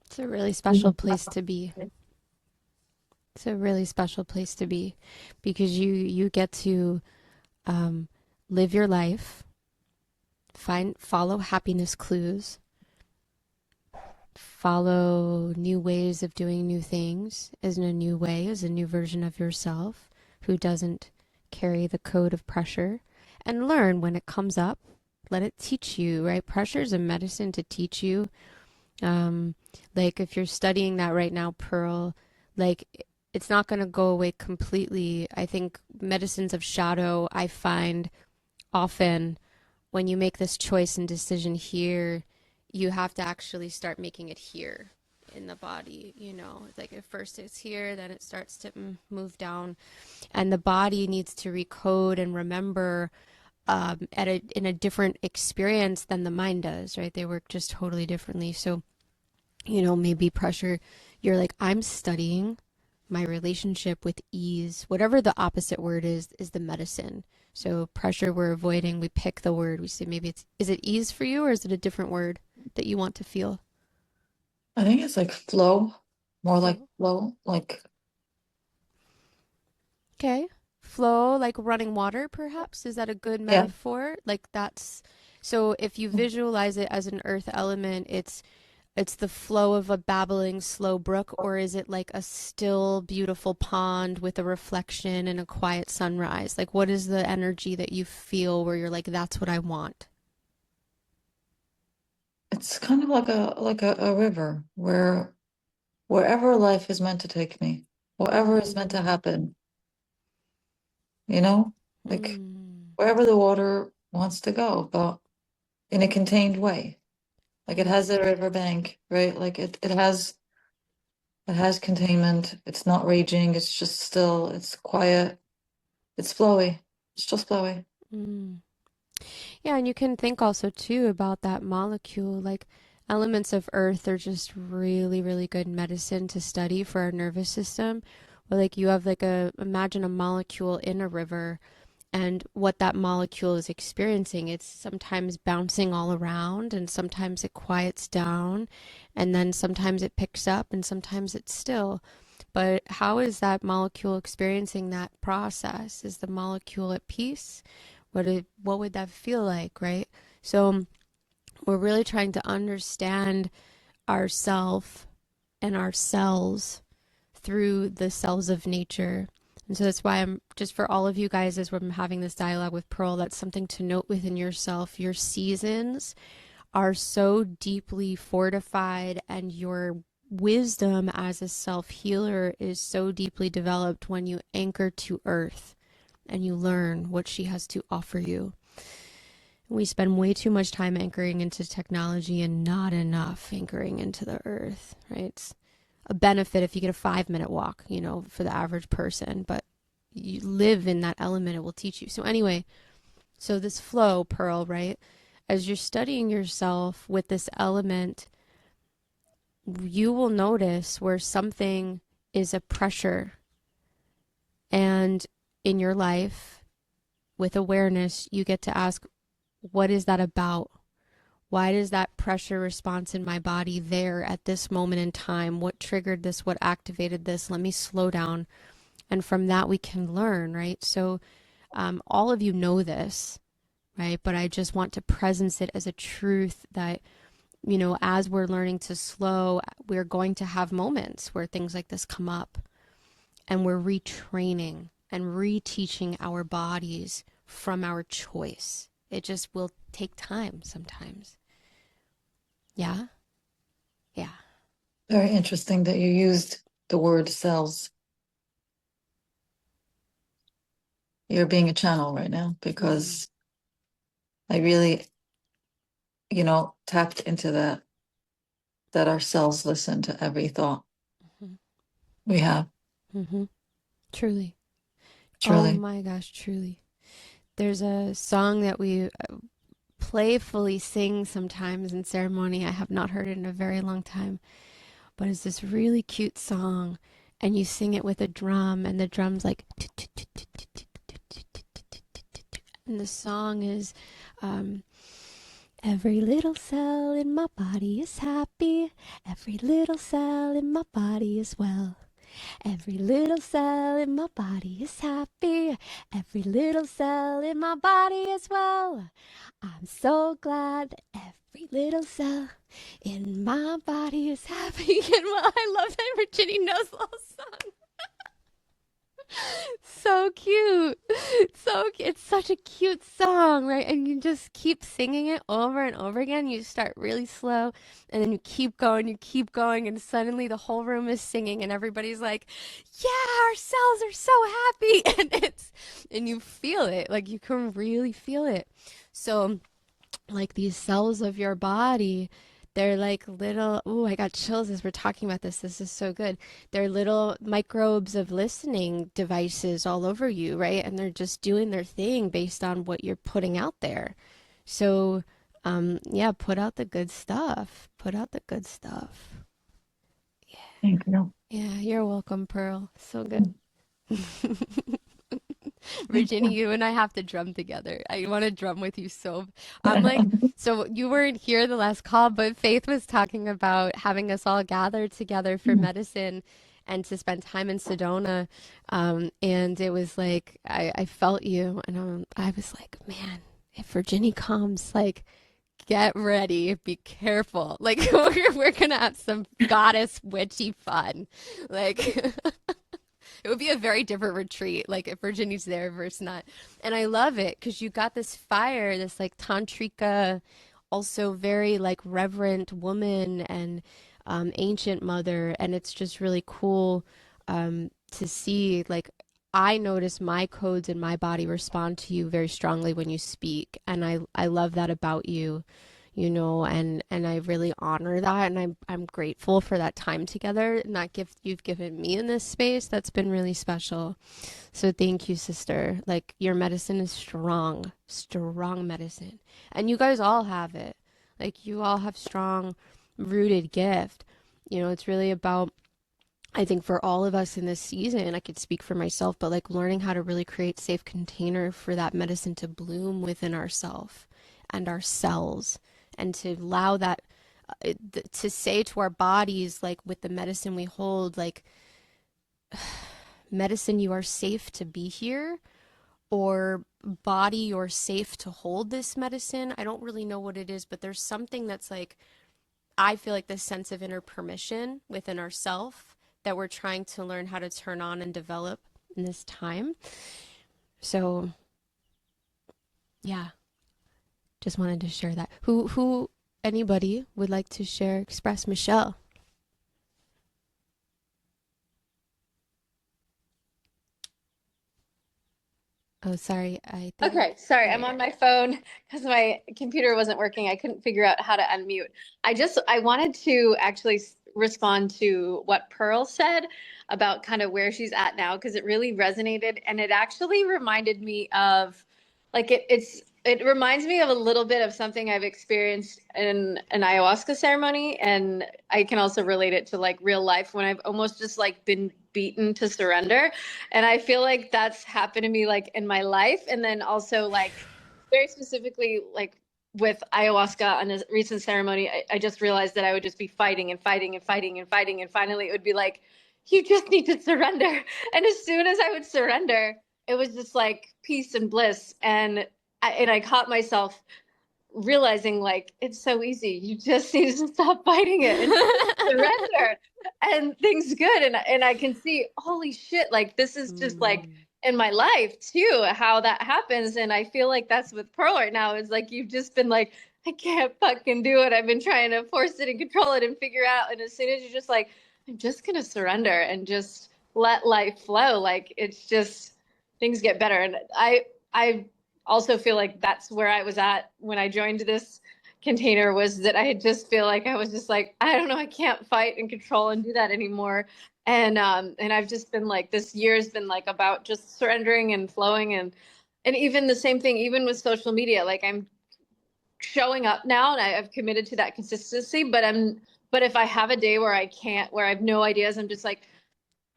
It's a really special place to be. It's a really special place to be because you get to um, live your life, follow happiness clues, follow new ways of doing new things as in a new way, as a new version of yourself who doesn't carry the code of pressure, and learn when it comes up. Let it teach you, right? Pressure is a medicine to teach you. Like if you're studying that right now, Pearl, like it's not going to go away completely. I think medicines of shadow, I find often when you make this choice and decision here, you have to actually start making it here in the body, you know. It's like at first it's here, then it starts to move down, and the body needs to recode and remember in a different experience than the mind does, right? They work just totally differently. So, you know, maybe pressure, you're like, I'm studying my relationship with ease. Whatever the opposite word is the medicine. So pressure we're avoiding, we pick the word. We say maybe is it ease for you or is it a different word that you want to feel? I think it's like flow, more like flow, like Okay. Flow, like running water, perhaps? Is that a good yeah. metaphor? Like that's so if you visualize it as an earth element, it's the flow of a babbling slow brook, or is it like a still beautiful pond with a reflection and a quiet sunrise? Like what is the energy that you feel where you're like, that's what I want? It's kind of like a river where wherever life is meant to take me, whatever is meant to happen, you know, like Mm, wherever the water wants to go, but in a contained way. Like it has a riverbank, right? Like it has containment. It's not raging. It's just still. It's quiet. It's flowy. It's just flowy. mm. Yeah, and you can think also too about that molecule. Like elements of earth are just really, really good medicine to study for our nervous system. Where like you have like imagine a molecule in a river and what that molecule is experiencing. It's sometimes bouncing all around and sometimes it quiets down and then sometimes it picks up and sometimes it's still. But how is that molecule experiencing that process? Is the molecule at peace? What would that feel like, right? So we're really trying to understand ourself and our cells through the cells of nature. And so that's why I'm just for all of you guys as we're having this dialogue with Pearl, that's something to note within yourself. Your seasons are so deeply fortified and your wisdom as a self healer is so deeply developed when you anchor to earth and you learn what she has to offer you. We spend way too much time anchoring into technology and not enough anchoring into the earth, right? It's a benefit if you get a 5-minute walk, you know, for the average person, but you live in that element, it will teach you. So anyway, so this flow, Pearl, right? As you're studying yourself with this element, you will notice where something is a pressure. And in your life, with awareness, you get to ask, what is that about? Why does that pressure response in my body there at this moment in time? What triggered this? What activated this? Let me slow down. And from that, we can learn, right? So all of you know this, right? But I just want to presence it as a truth that, you know, as we're learning to slow, we're going to have moments where things like this come up and we're retraining and reteaching our bodies from our choice. It just will take time sometimes. Yeah? Yeah. Very interesting that you used the word cells. You're being a channel right now because I really, you know, tapped into that our cells listen to every thought Mm-hmm. we have. Mm-hmm. Truly. Oh Truly. my gosh, truly. There's a song that we playfully sing sometimes in ceremony. I have not heard it in a very long time. but it's this really cute song, and you sing it with a drum, and the drum's like, and the song is, every little cell in my body is happy. Every little cell in my body is well. Every little cell in my body is happy. Every little cell in my body is well. I'm so glad that every little cell in my body is happy and well. I love that Virginia knows the whole song. So cute. It's such a cute song, right? And you just keep singing it over and over again. You start really slow, and then you keep going, and suddenly the whole room is singing, and everybody's like, yeah, our cells are so happy. And you feel it, like you can really feel it. So like these cells of your body, they're like little, oh, I got chills as we're talking about this. This is so good. They're little microbes of listening devices all over you, right? And they're just doing their thing based on what you're putting out there. So, yeah, put out the good stuff. Put out the good stuff. Yeah. Thank you. Yeah, you're welcome, Pearl. So good. Virginia, you and I have to drum together. I want to drum with you so. I'm like, so you weren't here the last call, but Faith was talking about having us all gather together for medicine and to spend time in Sedona. And it was like, I felt you, and I was like, man, if Virginia comes, like, get ready, be careful. Like, we're going to have some goddess witchy fun. Like, it would be a very different retreat, like if Virginia's there versus not. And I love it because you got this fire, this like tantrika, also very like reverent woman and ancient mother. And it's just really cool to see, like, I notice my codes in my body respond to you very strongly when you speak. And I love that about you, you know, and I really honor that, and I'm grateful for that time together and that gift you've given me in this space. That's been really special. So thank you, sister. Like, your medicine is strong medicine, and you guys all have it. Like, you all have strong rooted gift. You know, it's really about, I think for all of us in this season, I could speak for myself, but like learning how to really create safe container for that medicine to bloom within ourselves and our cells, and to allow that to say to our bodies, like with the medicine we hold, like, medicine, you are safe to be here, or body, you're safe to hold this medicine. I don't really know what it is, but there's something that's like, I feel like this sense of inner permission within ourself that we're trying to learn how to turn on and develop in this time. So yeah, just wanted to share that. Who anybody would like to share, express? Michelle. Oh, sorry. I think. Okay, sorry, I'm on my phone because my computer wasn't working. I couldn't figure out how to unmute. I wanted to actually respond to what Pearl said about kind of where she's at now, because it really resonated, and it actually reminded me of, like, it reminds me of a little bit of something I've experienced in an ayahuasca ceremony, and I can also relate it to like real life when I've almost just like been beaten to surrender. And I feel like that's happened to me like in my life. And then also like very specifically like with ayahuasca on a recent ceremony, I just realized that I would just be fighting and fighting and fighting and fighting. And finally it would be like, you just need to surrender. And as soon as I would surrender, it was just like peace and bliss. And I caught myself realizing like, it's so easy. You just need to stop fighting it and surrender, and things good. And I can see, holy shit, like this is just like in my life too, how that happens. And I feel like that's with Pearl right now. It's like, you've just been like, I can't fucking do it. I've been trying to force it and control it and figure out. And as soon as you're just like, I'm just going to surrender and just let life flow, like it's just, things get better. And I also feel like that's where I was at when I joined this container, was that I just feel like I was just like, I don't know, I can't fight and control and do that anymore. And I've just been like, this year's been like about just surrendering and flowing, and even the same thing, even with social media, like I'm showing up now and I've committed to that consistency, but I'm But if I have a day where I can't, where I have no ideas, I'm just like,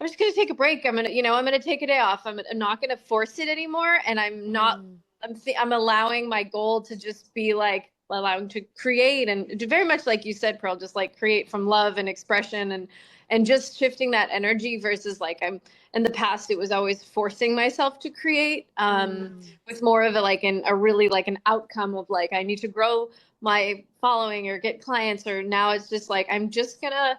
I'm just gonna take a break. I'm gonna take a day off. I'm not gonna force it anymore, and I'm not. I'm allowing my goal to just be like allowing to create, and very much like you said, Pearl, just like create from love and expression, and just shifting that energy versus like I'm in the past it was always forcing myself to create with more of a like a really like an outcome of like I need to grow my following or get clients, or now it's just like I'm just gonna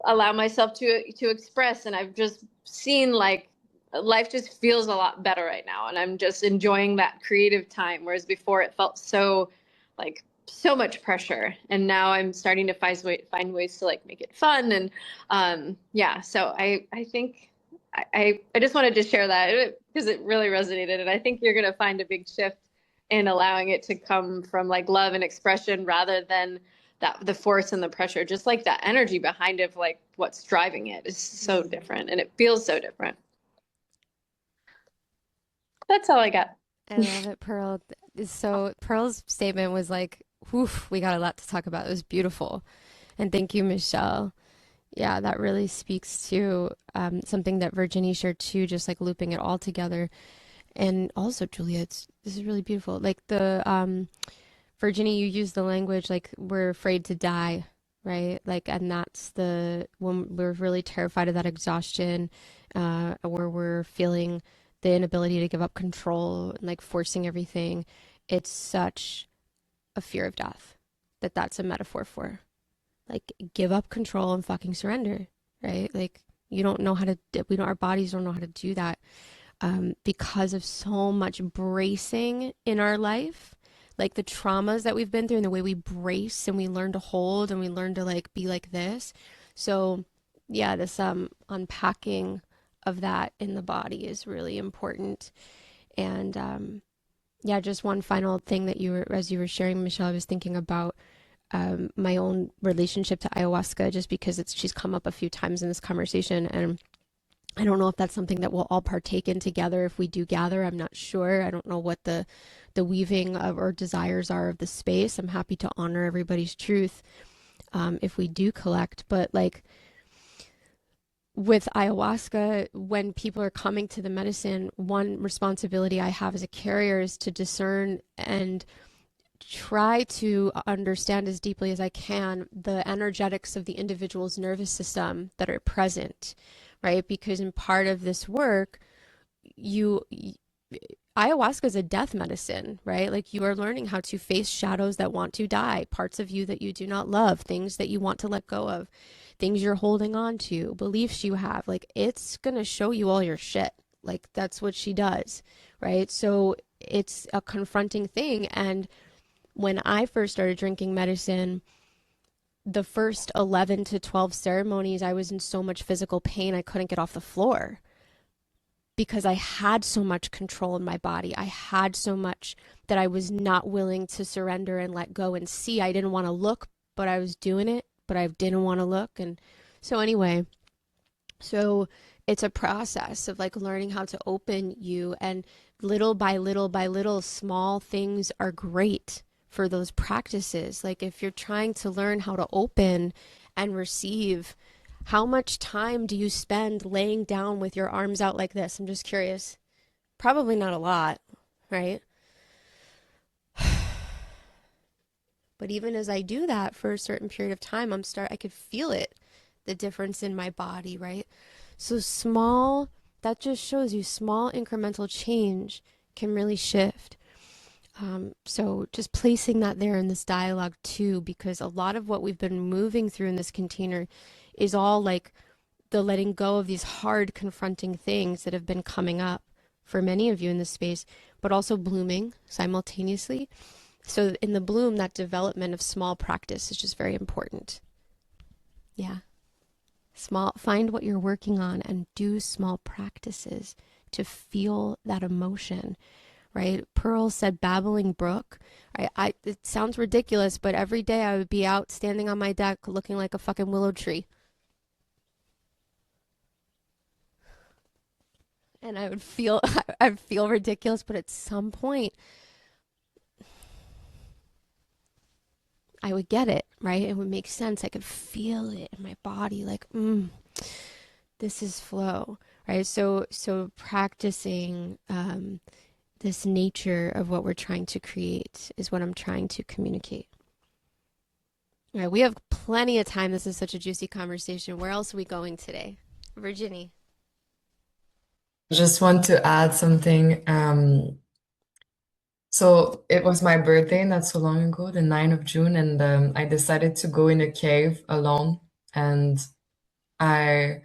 allow myself to express. And I've just seen like life just feels a lot better right now, and I'm just enjoying that creative time, whereas before it felt so like so much pressure, and now I'm starting to find ways to like make it fun. And yeah, so I think I just wanted to share that because it really resonated, and I think you're going to find a big shift in allowing it to come from like love and expression rather than that the force and the pressure. Just like that energy behind it, like what's driving it is so different, and it feels so different. That's all I got. I love it, Pearl. So Pearl's statement was like, whew, we got a lot to talk about. It was beautiful. And thank you, Michelle. Yeah, that really speaks to something that Virginie shared too, just like looping it all together. And also, Julia, this is really beautiful. Like the Virginie, you use the language like we're afraid to die, right? Like, and that's when we're really terrified of that exhaustion, where we're feeling the inability to give up control and like forcing everything. It's such a fear of death that's a metaphor for. Like, give up control and fucking surrender, right? Like, you don't know how to, our bodies don't know how to do that because of so much bracing in our life. Like the traumas that we've been through and the way we brace and we learn to hold and we learn to like be like this. So yeah, this unpacking of that in the body is really important. And yeah, just one final thing that as you were sharing, Michelle, I was thinking about my own relationship to ayahuasca, just because she's come up a few times in this conversation, and I don't know if that's something that we'll all partake in together if we do gather. I'm not sure. I don't know what the weaving of or desires are of the space. I'm happy to honor everybody's truth if we do collect. But like with ayahuasca, when people are coming to the medicine, one responsibility I have as a carrier is to discern and try to understand as deeply as I can the energetics of the individual's nervous system that are present, right? Because in part of this work, ayahuasca is a death medicine, right? Like you are learning how to face shadows that want to die, parts of you that you do not love, things that you want to let go of, things you're holding on to, beliefs you have. Like it's going to show you all your shit. Like that's what she does, right? So it's a confronting thing. And when I first started drinking medicine, the first 11 to 12 ceremonies, I was in so much physical pain, I couldn't get off the floor because I had so much control in my body. I had so much that I was not willing to surrender and let go and see. I didn't want to look, but I was doing it, but I didn't want to look. And so anyway, so it's a process of like learning how to open you, and little by little by little, small things are great for those practices. Like if you're trying to learn how to open and receive, how much time do you spend laying down with your arms out like this? I'm just curious. Probably not a lot, right? But even as I do that for a certain period of time, I could feel it, the difference in my body, right? So small, that just shows you small incremental change can really shift. So just placing that there in this dialogue too, because a lot of what we've been moving through in this container is all like the letting go of these hard confronting things that have been coming up for many of you in this space, but also blooming simultaneously. So in the bloom, that development of small practice is just very important. Yeah. Find what you're working on and do small practices to feel that emotion. Right? Pearl said babbling brook. It sounds ridiculous, but every day I would be out standing on my deck looking like a fucking willow tree. And I'd feel ridiculous, but at some point I would get it, right? It would make sense. I could feel it in my body, like, this is flow, right? So practicing this nature of what we're trying to create is what I'm trying to communicate. All right, we have plenty of time. This is such a juicy conversation. Where else are we going today? Virginie. Just want to add something. So it was my birthday not so long ago, the 9th of June, and I decided to go in a cave alone. And I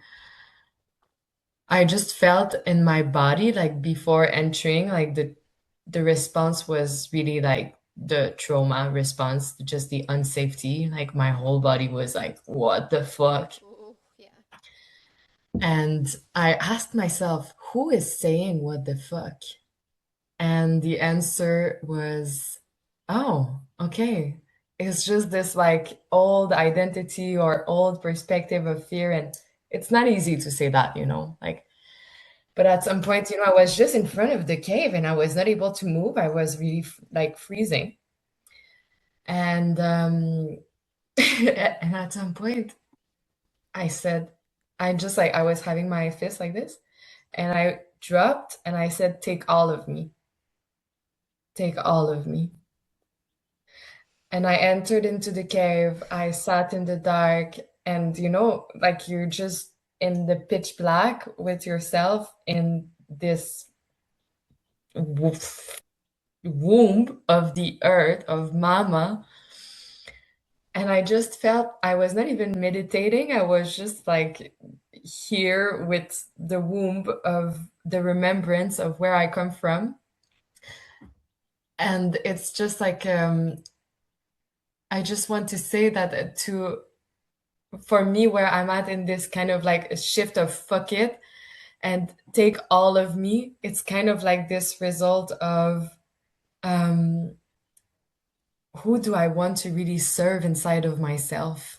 I just felt in my body, like before entering, like the response was really like the trauma response, just the unsafety. Like my whole body was like, what the fuck? Ooh, yeah. And I asked myself, who is saying what the fuck? And the answer was, oh, okay. It's just this like old identity or old perspective of fear. And it's not easy to say that, like, but at some point, I was just in front of the cave and I was not able to move. I was really like freezing. And and at some point, I said, I was having my fist like this, and I dropped and I said, take all of me. Take all of me. And I entered into the cave. I sat in the dark, and like you're just in the pitch black with yourself in this womb of the earth, of Mama. And I just felt I was not even meditating. I was just like here with the womb of the remembrance of where I come from. And it's just like, I just want to say that for me, where I'm at in this kind of like a shift of fuck it and take all of me, it's kind of like this result of who do I want to really serve inside of myself?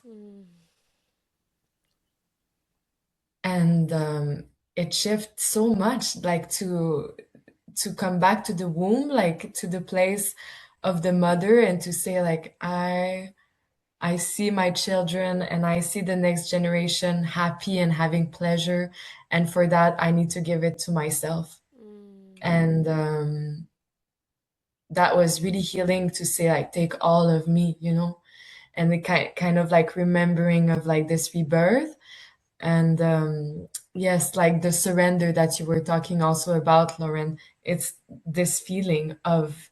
And it shifts so much, like to come back to the womb, like to the place of the mother, and to say like I see my children and I see the next generation happy and having pleasure, and for that I need to give it to myself. And that was really healing to say like take all of me, and the kind of like remembering of like this rebirth. And yes, like the surrender that you were talking also about, Lauren, it's this feeling of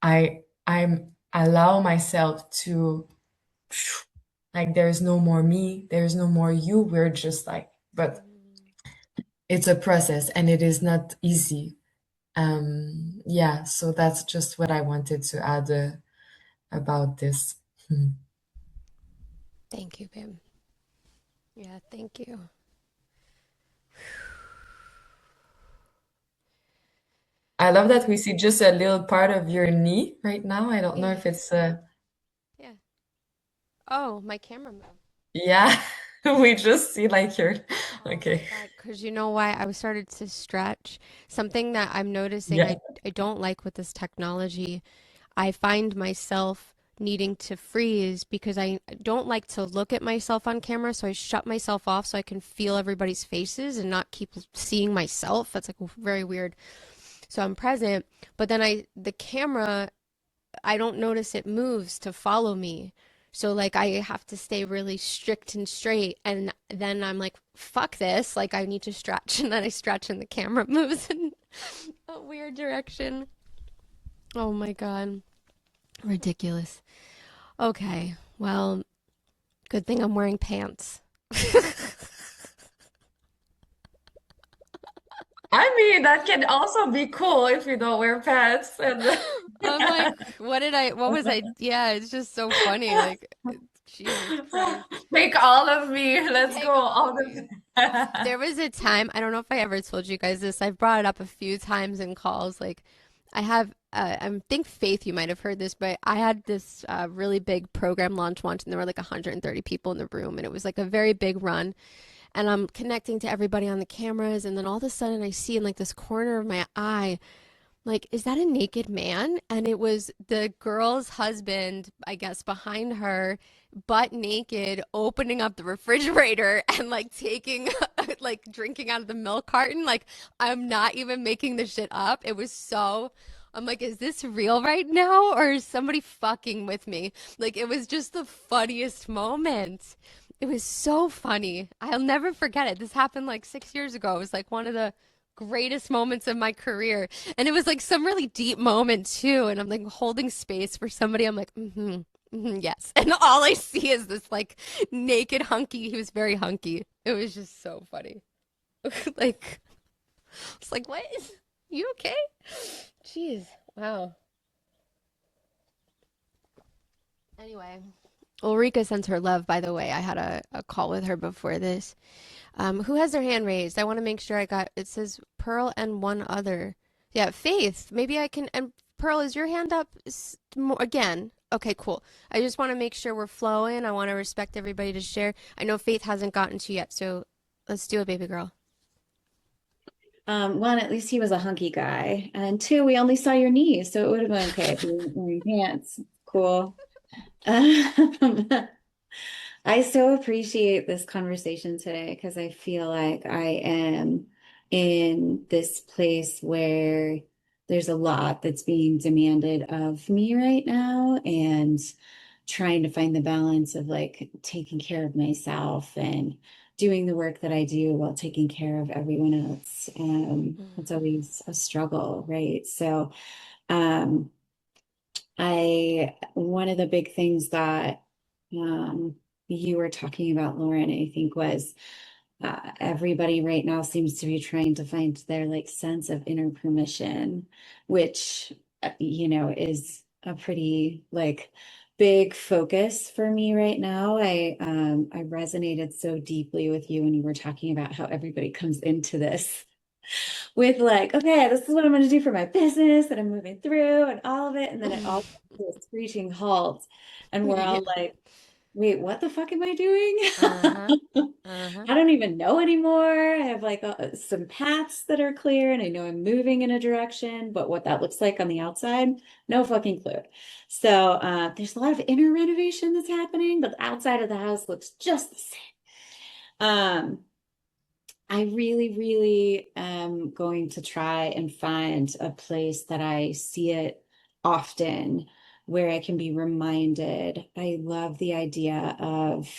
I'm allow myself to, like, there's no more me, there's no more you, we're just like, but it's a process and it is not easy. Yeah, so that's just what I wanted to add about this. Thank you, Pam. Yeah, thank you. I love that we see just a little part of your knee right now. I don't know if it's Yeah. Oh, my camera moved. yeah, we just see like your okay. Because you know why? I started to stretch. Something that I'm noticing Yeah. I don't like with this technology. I find myself needing to freeze because I don't like to look at myself on camera, so I shut myself off so I can feel everybody's faces and not keep seeing myself. That's like very weird. So I'm present, but then the camera, I don't notice it moves to follow me. So like I have to stay really strict and straight, and then I'm like, fuck this, like I need to stretch, and then I stretch and the camera moves in a weird direction. Oh my God. Ridiculous. Okay, well, good thing I'm wearing pants. I mean, that can also be cool if you don't wear pants. And I'm like, what was I? Yeah, it's just so funny. Like, Jesus Christ. take all of me. Let's Take go. all All of me. the There was a time, I don't know if I ever told you guys this. I've brought it up a few times in calls. Like, I have, I think Faith, you might have heard this, but I had this really big program launch once, and there were like 130 people in the room, and it was like a very big run. And I'm connecting to everybody on the cameras, and then all of a sudden I see in like this corner of my eye like, is that a naked man? And it was the girl's husband, I guess, behind her, butt naked, opening up the refrigerator and like taking, like drinking out of the milk carton. Like, I'm not even making this shit up. It was so, I'm like, is this real right now or is somebody fucking with me? Like, it was just the funniest moment. It was so funny. I'll never forget it. This happened like 6 years ago. It was like one of the greatest moments of my career. And it was like some really deep moment too. And I'm like holding space for somebody. I'm like, yes. And all I see is this like naked hunky. He was very hunky. It was just so funny. Like, it's like, what? You okay? Jeez. Wow. Anyway, Ulrika sends her love, by the way. I had a call with her before this. Who has their hand raised? I want to make sure I got, it says Pearl and one other. Yeah, Faith. Maybe I can, and Pearl, is your hand up again? Okay, cool. I just want to make sure we're flowing. I want to respect everybody to share. I know Faith hasn't gotten to yet, so let's do it, baby girl. One, at least he was a hunky guy. And two, we only saw your knees, so it would have been okay if you weren't wearing pants. Cool. I so appreciate this conversation today because I feel like I am in this place where there's a lot that's being demanded of me right now, and trying to find the balance of like taking care of myself and doing the work that I do while taking care of everyone else. It's always a struggle, right? So, um, one of the big things that you were talking about, Lauren, I think was everybody right now seems to be trying to find their like sense of inner permission, which, is a pretty like big focus for me right now. I resonated so deeply with you when you were talking about how everybody comes into this with like, okay, this is what I'm going to do for my business that I'm moving through and all of it. And then it all comes to a screeching halt. And we're all like, wait, what the fuck am I doing? I don't even know anymore. I have like some paths that are clear and I know I'm moving in a direction, but what that looks like on the outside, no fucking clue. So there's a lot of inner renovation that's happening, but the outside of the house looks just the same. I really, really am going to try and find a place that I see it often where I can be reminded. I love the idea of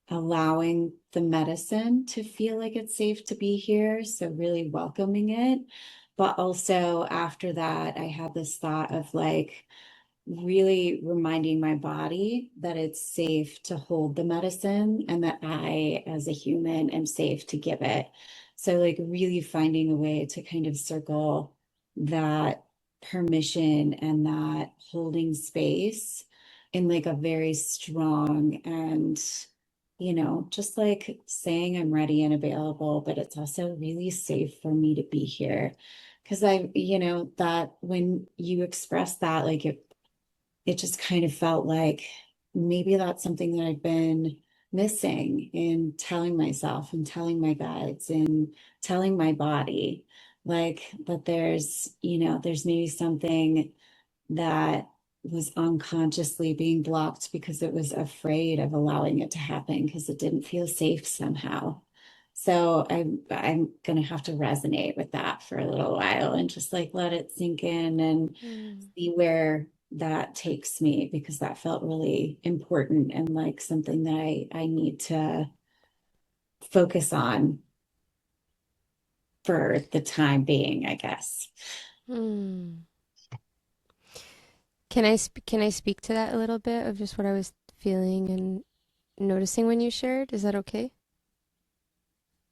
allowing the medicine to feel like it's safe to be here. So really welcoming it. But also after that, I had this thought of like, really reminding my body that it's safe to hold the medicine and that I, as a human, am safe to give it. So, like, really finding a way to kind of circle that permission and that holding space in like a very strong and, just like saying I'm ready and available, but it's also really safe for me to be here. Because that when you express that, like it just kind of felt like maybe that's something that I've been missing in telling myself and telling my guides and telling my body, like that there's maybe something that was unconsciously being blocked because it was afraid of allowing it to happen because it didn't feel safe somehow. So I'm gonna have to resonate with that for a little while and just like let it sink in and see where that takes me, because that felt really important and like something that I need to focus on for the time being, I guess. Can I speak to that a little bit of just what I was feeling and noticing when you shared? Is that okay?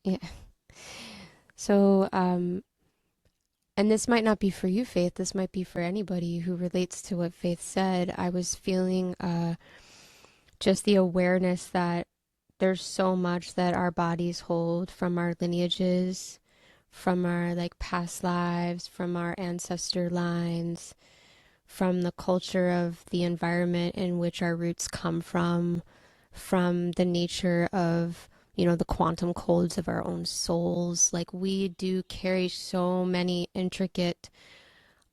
Yeah. So, and this might not be for you, Faith. This might be for anybody who relates to what Faith said. I was feeling just the awareness that there's so much that our bodies hold from our lineages, from our like past lives, from our ancestor lines, from the culture of the environment in which our roots come from the nature of, the quantum codes of our own souls. Like, we do carry so many intricate,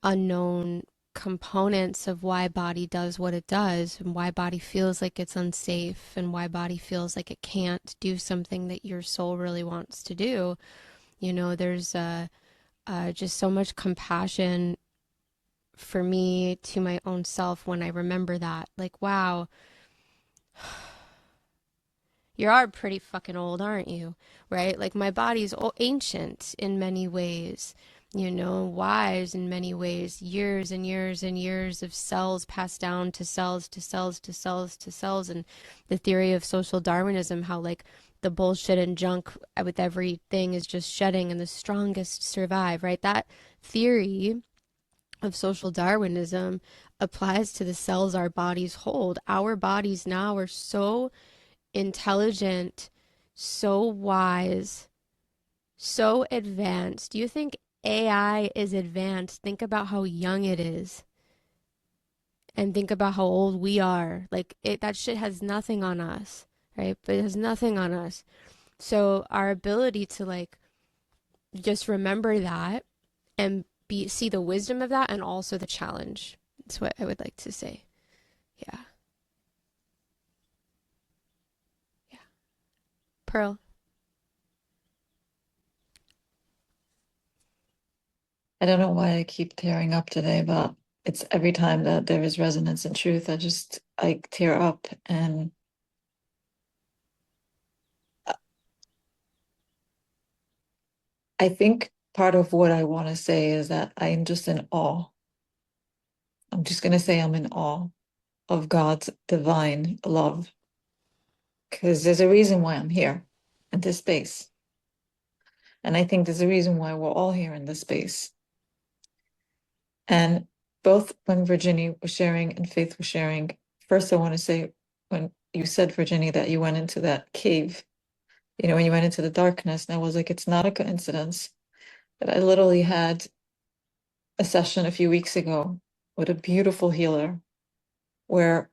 unknown components of why body does what it does, and why body feels like it's unsafe, and why body feels like it can't do something that your soul really wants to do. There's just so much compassion for me to my own self when I remember that. Like, wow, you are pretty fucking old, aren't you? Right? Like, my body's ancient in many ways, wise in many ways, years and years and years of cells passed down to cells to cells to cells to cells. And the theory of social Darwinism, how like the bullshit and junk with everything is just shedding and the strongest survive, right? That theory of social Darwinism applies to the cells our bodies hold. Our bodies now are so intelligent, so wise, so advanced. Do you think AI is advanced? Think about how young it is. And think about how old we are. Like, that shit has nothing on us, right? But it has nothing on us. So our ability to like just remember that and see the wisdom of that, and also the challenge. That's what I would like to say. Yeah. Yeah. Pearl. I don't know why I keep tearing up today, but it's every time that there is resonance and truth, I tear up. And I think part of what I want to say is that I am just in awe. I'm just going to say I'm in awe of God's divine love, because there's a reason why I'm here in this space. And I think there's a reason why we're all here in this space. And both when Virginie was sharing and Faith was sharing, first I want to say, when you said, Virginie, that you went into that cave, when you went into the darkness, and I was like, it's not a coincidence that I literally had a session a few weeks ago with a beautiful healer where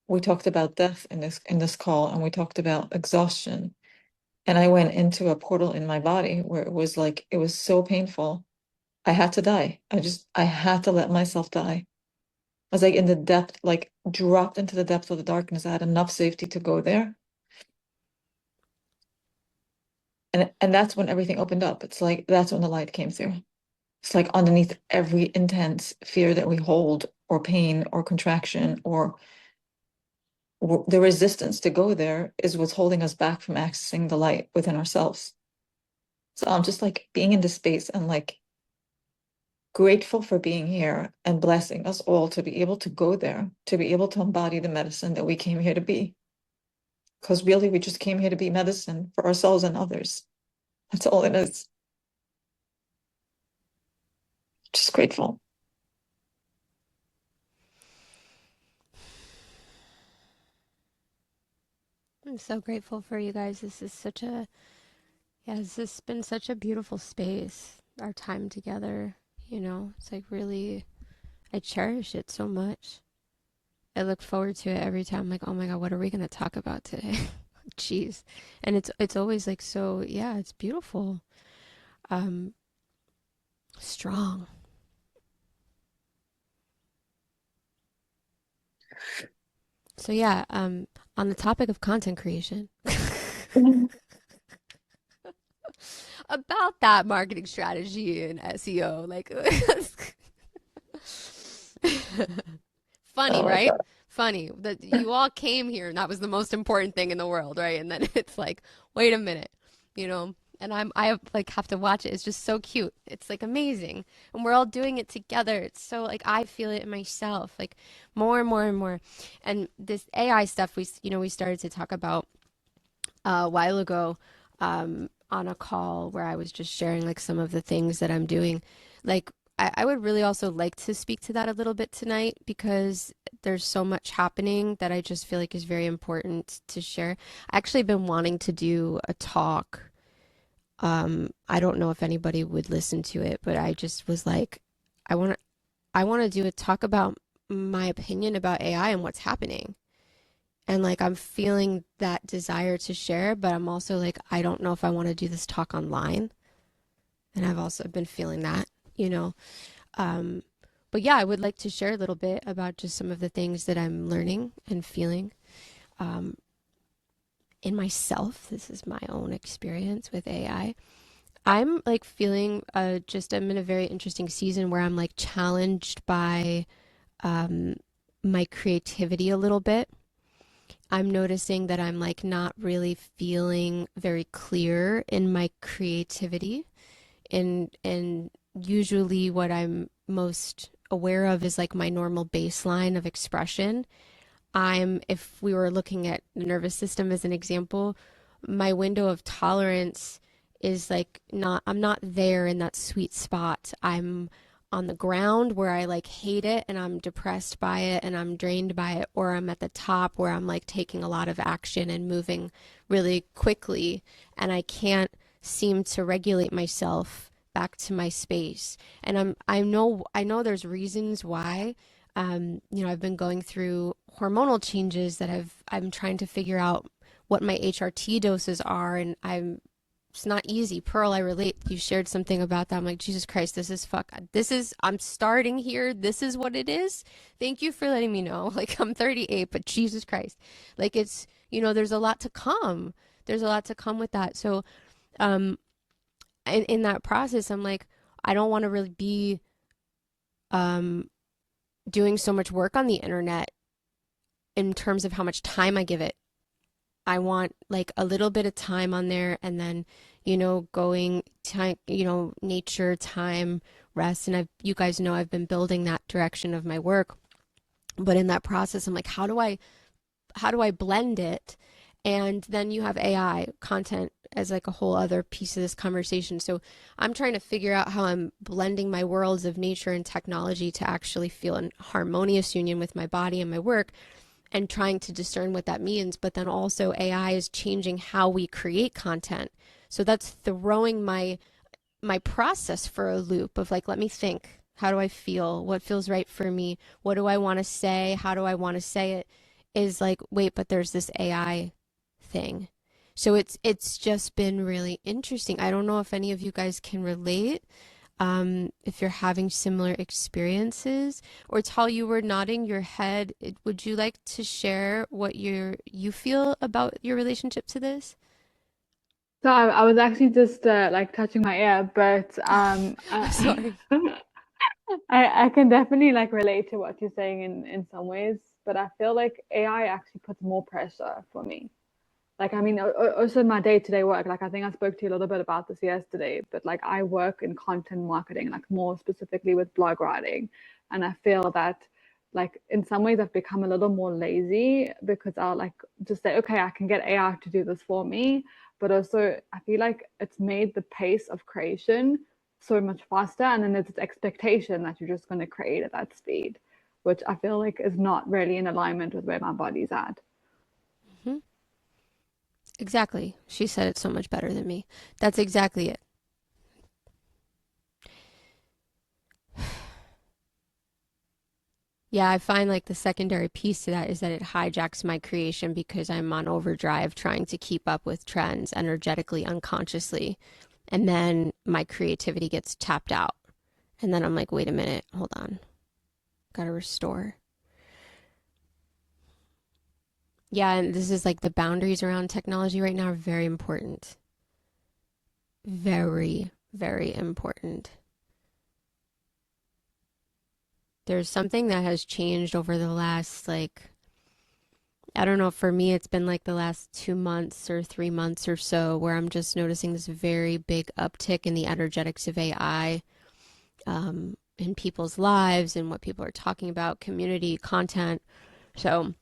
we talked about death in this call, and we talked about exhaustion. And I went into a portal in my body where it was so painful. I had to die. I had to let myself die. I was like in the depth, like dropped into the depth of the darkness. I had enough safety to go there. And that's when everything opened up. It's like, that's when the light came through. It's like underneath every intense fear that we hold, or pain, or contraction, or the resistance to go there is what's holding us back from accessing the light within ourselves. So I'm just like being in this space and like grateful for being here, and blessing us all to be able to go there, to be able to embody the medicine that we came here to be. Because really, we just came here to be medicine for ourselves and others. That's all it is. Just grateful. I'm so grateful for you guys. This has been such a beautiful space. Our time together, it's like really, I cherish it so much. I look forward to it every time. I'm like, oh my God, what are we going to talk about today? Jeez. And it's always like, so yeah, it's beautiful. Strong. So yeah, on the topic of content creation, about that marketing strategy and SEO, like, funny, Oh my right? God. Funny that you all came here and that was the most important thing in the world, right? And then it's like, wait a minute, and I like have to watch it. It's just so cute. It's like amazing. And we're all doing it together. It's so like, I feel it in myself, like more and more and more. And this AI stuff we started to talk about a while ago, on a call where I was just sharing like some of the things that I'm doing. Like, I would really also like to speak to that a little bit tonight, because there's so much happening that I just feel like is very important to share. I actually been wanting to do a talk. I don't know if anybody would listen to it, but I just was like, I want to do a talk about my opinion about AI and what's happening. And like I'm feeling that desire to share, but I'm also like, I don't know if I want to do this talk online. And I've also been feeling that, you know. But yeah, I would like to share a little bit about just some of the things that I'm learning and feeling in myself. This is my own experience with AI. I'm like feeling I'm in a very interesting season where I'm like challenged by my creativity a little bit. I'm noticing that I'm like not really feeling very clear in my creativity. And usually what I'm most aware of is like my normal baseline of expression. If we were looking at the nervous system as an example, my window of tolerance is like I'm not there in that sweet spot. I'm on the ground where I like hate it and I'm depressed by it and I'm drained by it, or I'm at the top where I'm like taking a lot of action and moving really quickly, and I can't seem to regulate myself back to my space. And I know there's reasons why. I've been going through hormonal changes that I'm trying to figure out what my HRT doses are, and it's not easy. Pearl, I relate. You shared something about that. I'm like, Jesus Christ, I'm starting here. This is what it is. Thank you for letting me know. Like, I'm 38, but Jesus Christ. Like, there's a lot to come. There's a lot to come with that. So, in that process, I'm like, I don't want to really be, doing so much work on the internet in terms of how much time I give it. I want like a little bit of time on there, and then, going time, nature, time, rest. And you guys know I've been building that direction of my work. But in that process, I'm like, how do I blend it? And then you have AI content as like a whole other piece of this conversation. So I'm trying to figure out how I'm blending my worlds of nature and technology to actually feel an harmonious union with my body and my work, and trying to discern what that means. But then also AI is changing how we create content. So that's throwing my process for a loop of like, let me think. How do I feel? What feels right for me? What do I want to say? How do I want to say it? Is like, wait, but there's this AI thing. So it's just been really interesting. I don't know if any of you guys can relate, if you're having similar experiences. Or Tal, you were nodding your head. Would you like to share what you feel about your relationship to this? So I was actually just like touching my ear, but Sorry. I can definitely like relate to what you're saying in some ways, but I feel like AI actually puts more pressure for me. Like, I mean, also my day-to-day work, like I think I spoke to you a little bit about this yesterday, but like I work in content marketing, like more specifically with blog writing. And I feel that like in some ways I've become a little more lazy because I'll like just say, okay, I can get AI to do this for me. But also I feel like it's made the pace of creation so much faster. And then there's this expectation that you're just going to create at that speed, which I feel like is not really in alignment with where my body's at. Mm-hmm. Exactly. She said it so much better than me. That's exactly it. Yeah, I find like the secondary piece to that is that it hijacks my creation because I'm on overdrive trying to keep up with trends energetically, unconsciously. And then my creativity gets tapped out. And then I'm like, wait a minute, hold on. Gotta restore. Yeah, and this is like the boundaries around technology right now are very important. Very, very important. There's something that has changed over the last, like, I don't know, for me, it's been like the last 2 months or 3 months or so where I'm just noticing this very big uptick in the energetics of AI in people's lives and what people are talking about, community, content. So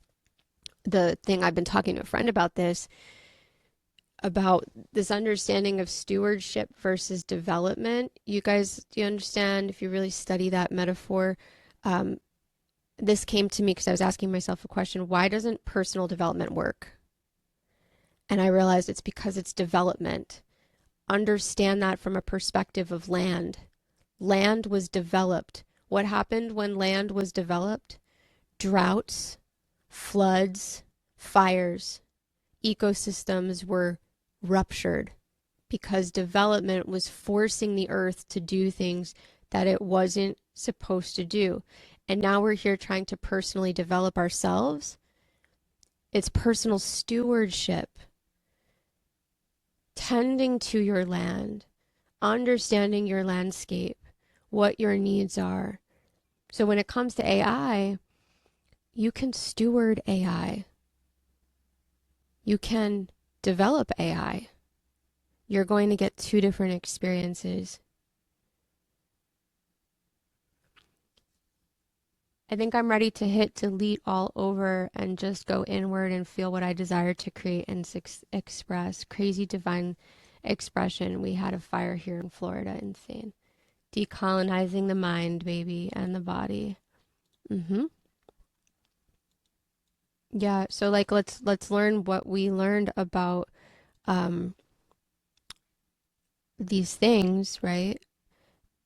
the thing I've been talking to a friend about this understanding of stewardship versus development. You guys, do you understand if you really study that metaphor? This came to me because I was asking myself a question: why doesn't personal development work? And I realized it's because it's development. Understand that from a perspective of land. Land was developed. What happened when land was developed? Droughts, floods, fires, ecosystems were ruptured because development was forcing the earth to do things that it wasn't supposed to do. And now we're here trying to personally develop ourselves. It's personal stewardship, tending to your land, understanding your landscape, what your needs are. So when it comes to AI, you can steward AI. You can develop AI. You're going to get two different experiences. I think I'm ready to hit delete all over and just go inward and feel what I desire to create and express. Crazy divine expression. We had a fire here in Florida. Insane. Decolonizing the mind, baby, and the body. Yeah, so like let's learn what we learned about these things, right?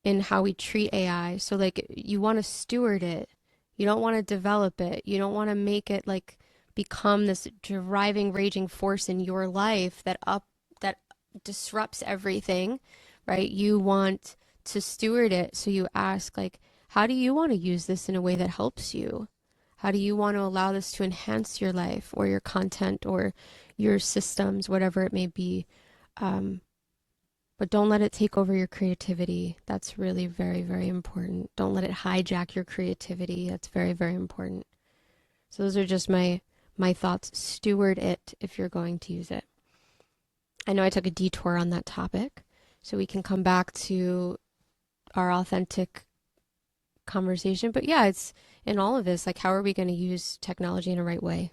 In how we treat AI. So like you want to steward it. You don't want to develop it. You don't want to make it like become this driving, raging force in your life that disrupts everything, right? You want to steward it. So you ask like, how do you want to use this in a way that helps you? How do you want to allow this to enhance your life or your content or your systems, whatever it may be? But don't let it take over your creativity. That's really very, very important. Don't let it hijack your creativity. That's very, very important. So those are just my thoughts. Steward it if you're going to use it. I know I took a detour on that topic, so we can come back to our authentic conversation. But yeah, it's in all of this, like how are we going to use technology in a right way?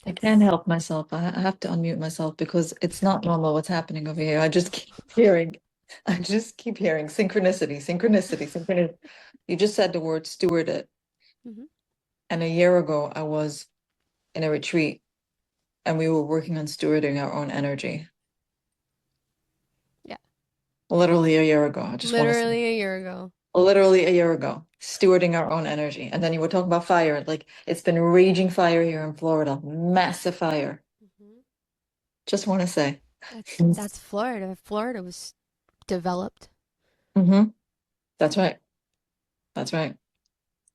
I can't help myself. I have to unmute myself because it's not normal what's happening over here. I just keep hearing synchronicity, synchronicity, synchronicity. You just said the word steward it. And a year ago, I was in a retreat and we were working on stewarding our own energy. Yeah. Literally a year ago. I just want to say. Literally a year ago. Literally a year ago, stewarding our own energy. And then you were talking about fire. Like it's been raging fire here in Florida, massive fire. Just want to say. That's Florida. Florida was developed. That's right. That's right.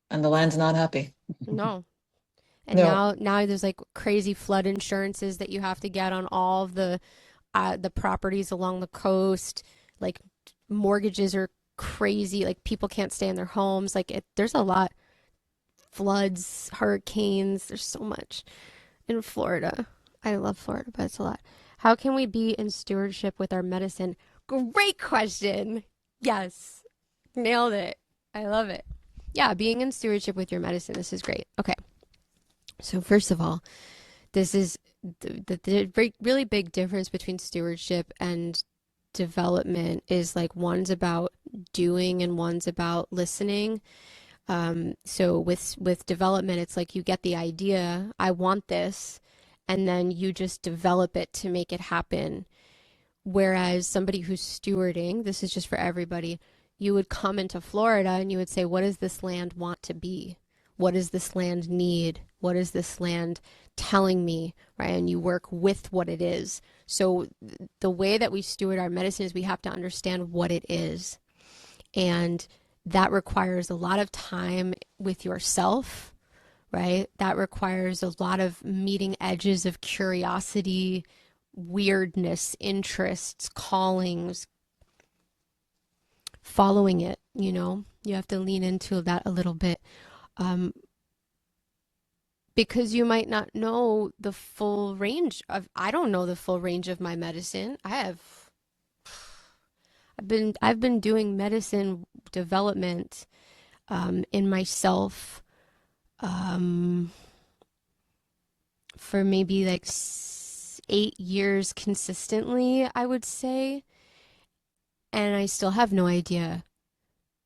And the land's not happy. No. And No. now there's like crazy flood insurances that you have to get on all of the properties along the coast. Like mortgages are crazy. Like people can't stay in their homes. Like there's a lot. Floods, hurricanes. There's so much in Florida. I love Florida, but it's a lot. How can we be in stewardship with our medicine? Great question. Yes. Nailed it. I love it. Yeah, being in stewardship with your medicine. This is great. Okay. So first of all, this is the really big difference between stewardship and development is like one's about doing and one's about listening. So with development, it's like you get the idea, I want this, and then you just develop it to make it happen. Whereas somebody who's stewarding, this is just for everybody, you would come into Florida and you would say, what does this land want to be? What does this land need? What is this land telling me, right? And you work with what it is. So the way that we steward our medicine is we have to understand what it is. And that requires a lot of time with yourself, right? That requires a lot of meeting edges of curiosity, weirdness, interests, callings, following it, you know? You have to lean into that a little bit. Because you might not know the full range of, I don't know the full range of my medicine. I've been doing medicine development in myself for maybe like 8 years consistently, I would say. And I still have no idea.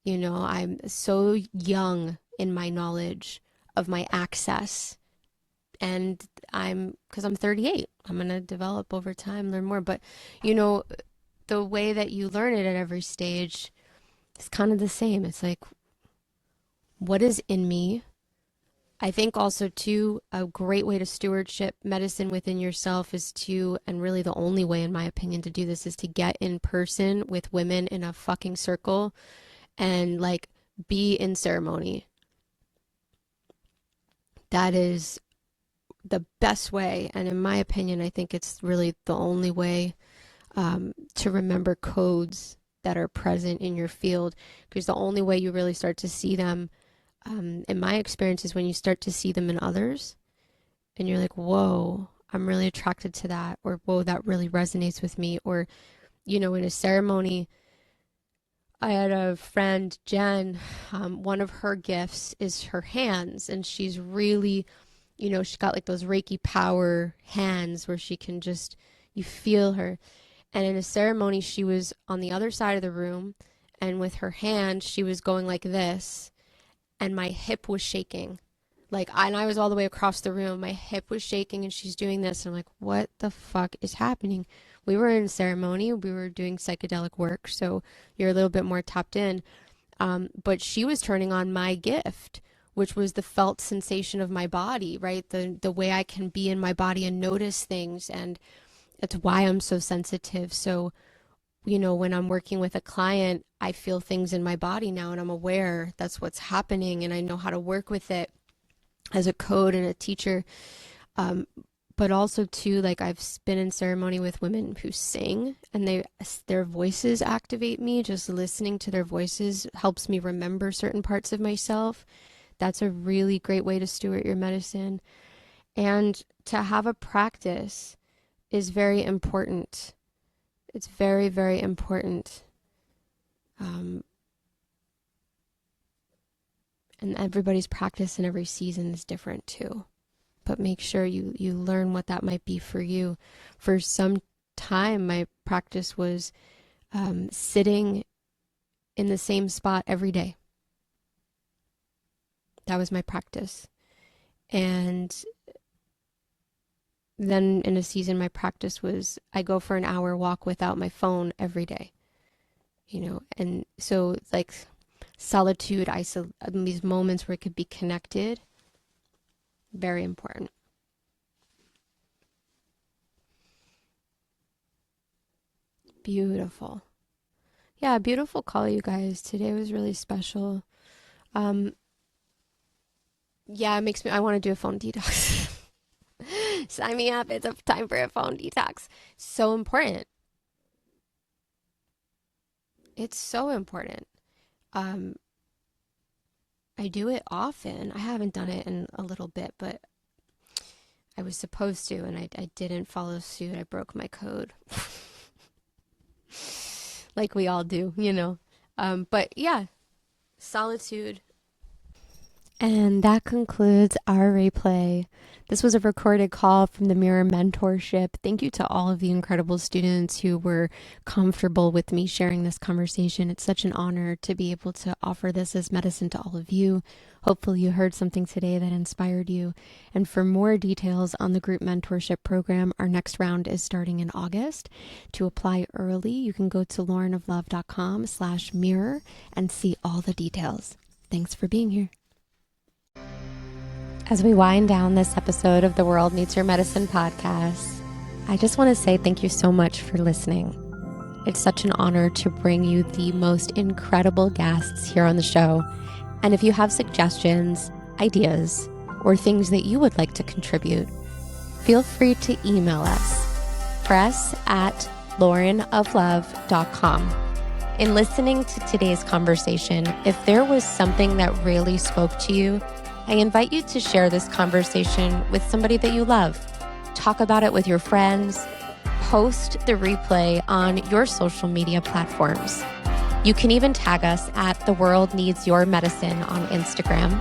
You know, I'm so young in my knowledge of my access. And because I'm 38, I'm going to develop over time, learn more. But, you know, the way that you learn it at every stage is kind of the same. It's like, what is in me? I think also too, a great way to stewardship medicine within yourself is to, and really the only way in my opinion to do this is to get in person with women in a fucking circle and like be in ceremony. That is the best way. And in my opinion, I think it's really the only way to remember codes that are present in your field, because the only way you really start to see them, in my experience, is when you start to see them in others and you're like, whoa, I'm really attracted to that, or whoa, that really resonates with me. Or, you know, in a ceremony, I had a friend, Jen, one of her gifts is her hands, and she's really, you know, she's got like those Reiki power hands where she can just, you feel her. And in a ceremony, she was on the other side of the room, and with her hand, she was going like this, and my hip was shaking. And I was all the way across the room. My hip was shaking, and she's doing this, and I'm like, what the fuck is happening? We were in ceremony. We were doing psychedelic work, so you're a little bit more tapped in. But she was turning on my gift, which was the felt sensation of my body, right? The way I can be in my body and notice things, and that's why I'm so sensitive. So, you know, when I'm working with a client, I feel things in my body now, and I'm aware that's what's happening, and I know how to work with it as a code and a teacher. But also too, like, I've been in ceremony with women who sing, and their voices activate me. Just listening to their voices helps me remember certain parts of myself. That's a really great way to steward your medicine. And to have a practice is very important. It's very, very important. And everybody's practice in every season is different too. But make sure you learn what that might be for you. For some time, my practice was sitting in the same spot every day. That was my practice. And then in a season, my practice was I go for an hour walk without my phone every day. You know, and so like solitude, these moments where it could be connected, very important. Beautiful. Yeah, beautiful call, you guys. Today was really special. Yeah, it makes me, I want to do a phone detox. Sign me up. It's time for a phone detox. So important. It's so important. I do it often. I haven't done it in a little bit, but I was supposed to, and I didn't follow suit. I broke my code. Like we all do, you know. But yeah, solitude. And that concludes our replay. This was a recorded call from the Mirror Mentorship. Thank you to all of the incredible students who were comfortable with me sharing this conversation. It's such an honor to be able to offer this as medicine to all of you. Hopefully you heard something today that inspired you. And for more details on the group mentorship program, our next round is starting in August. To apply early, you can go to laurenoflove.com/mirror and see all the details. Thanks for being here. As we wind down this episode of the World Needs Your Medicine podcast, I just want to say thank you so much for listening. It's such an honor to bring you the most incredible guests here on the show. And if you have suggestions, ideas, or things that you would like to contribute, feel free to email us, press@laurenoflove.com. In listening to today's conversation, if there was something that really spoke to you, I invite you to share this conversation with somebody that you love. Talk about it with your friends. Post the replay on your social media platforms. You can even tag us at The World Needs Your Medicine on Instagram.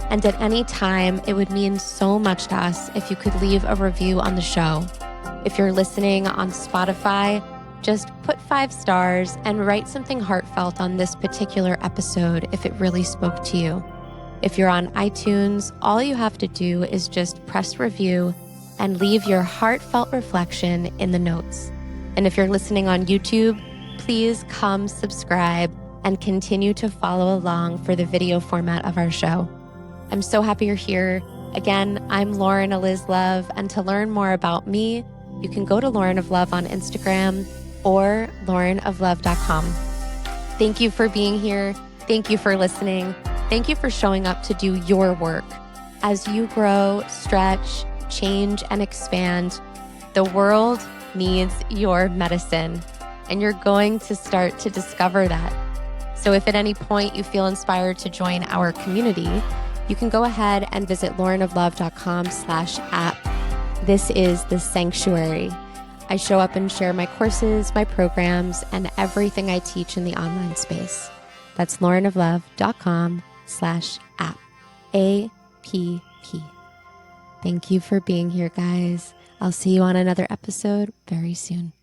And at any time, it would mean so much to us if you could leave a review on the show. If you're listening on Spotify, just put 5 stars and write something heartfelt on this particular episode if it really spoke to you. If you're on iTunes, all you have to do is just press review and leave your heartfelt reflection in the notes. And if you're listening on YouTube, please come subscribe and continue to follow along for the video format of our show. I'm so happy you're here. Again, I'm Lauren Eliz Love, and to learn more about me, you can go to Lauren of Love on Instagram or laurenoflove.com. Thank you for being here. Thank you for listening. Thank you for showing up to do your work. As you grow, stretch, change, and expand, the world needs your medicine, and you're going to start to discover that. So if at any point you feel inspired to join our community, you can go ahead and visit laurenoflove.com/app. This is the sanctuary. I show up and share my courses, my programs, and everything I teach in the online space. That's laurenoflove.com/app. APP. Thank you for being here, guys. I'll see you on another episode very soon.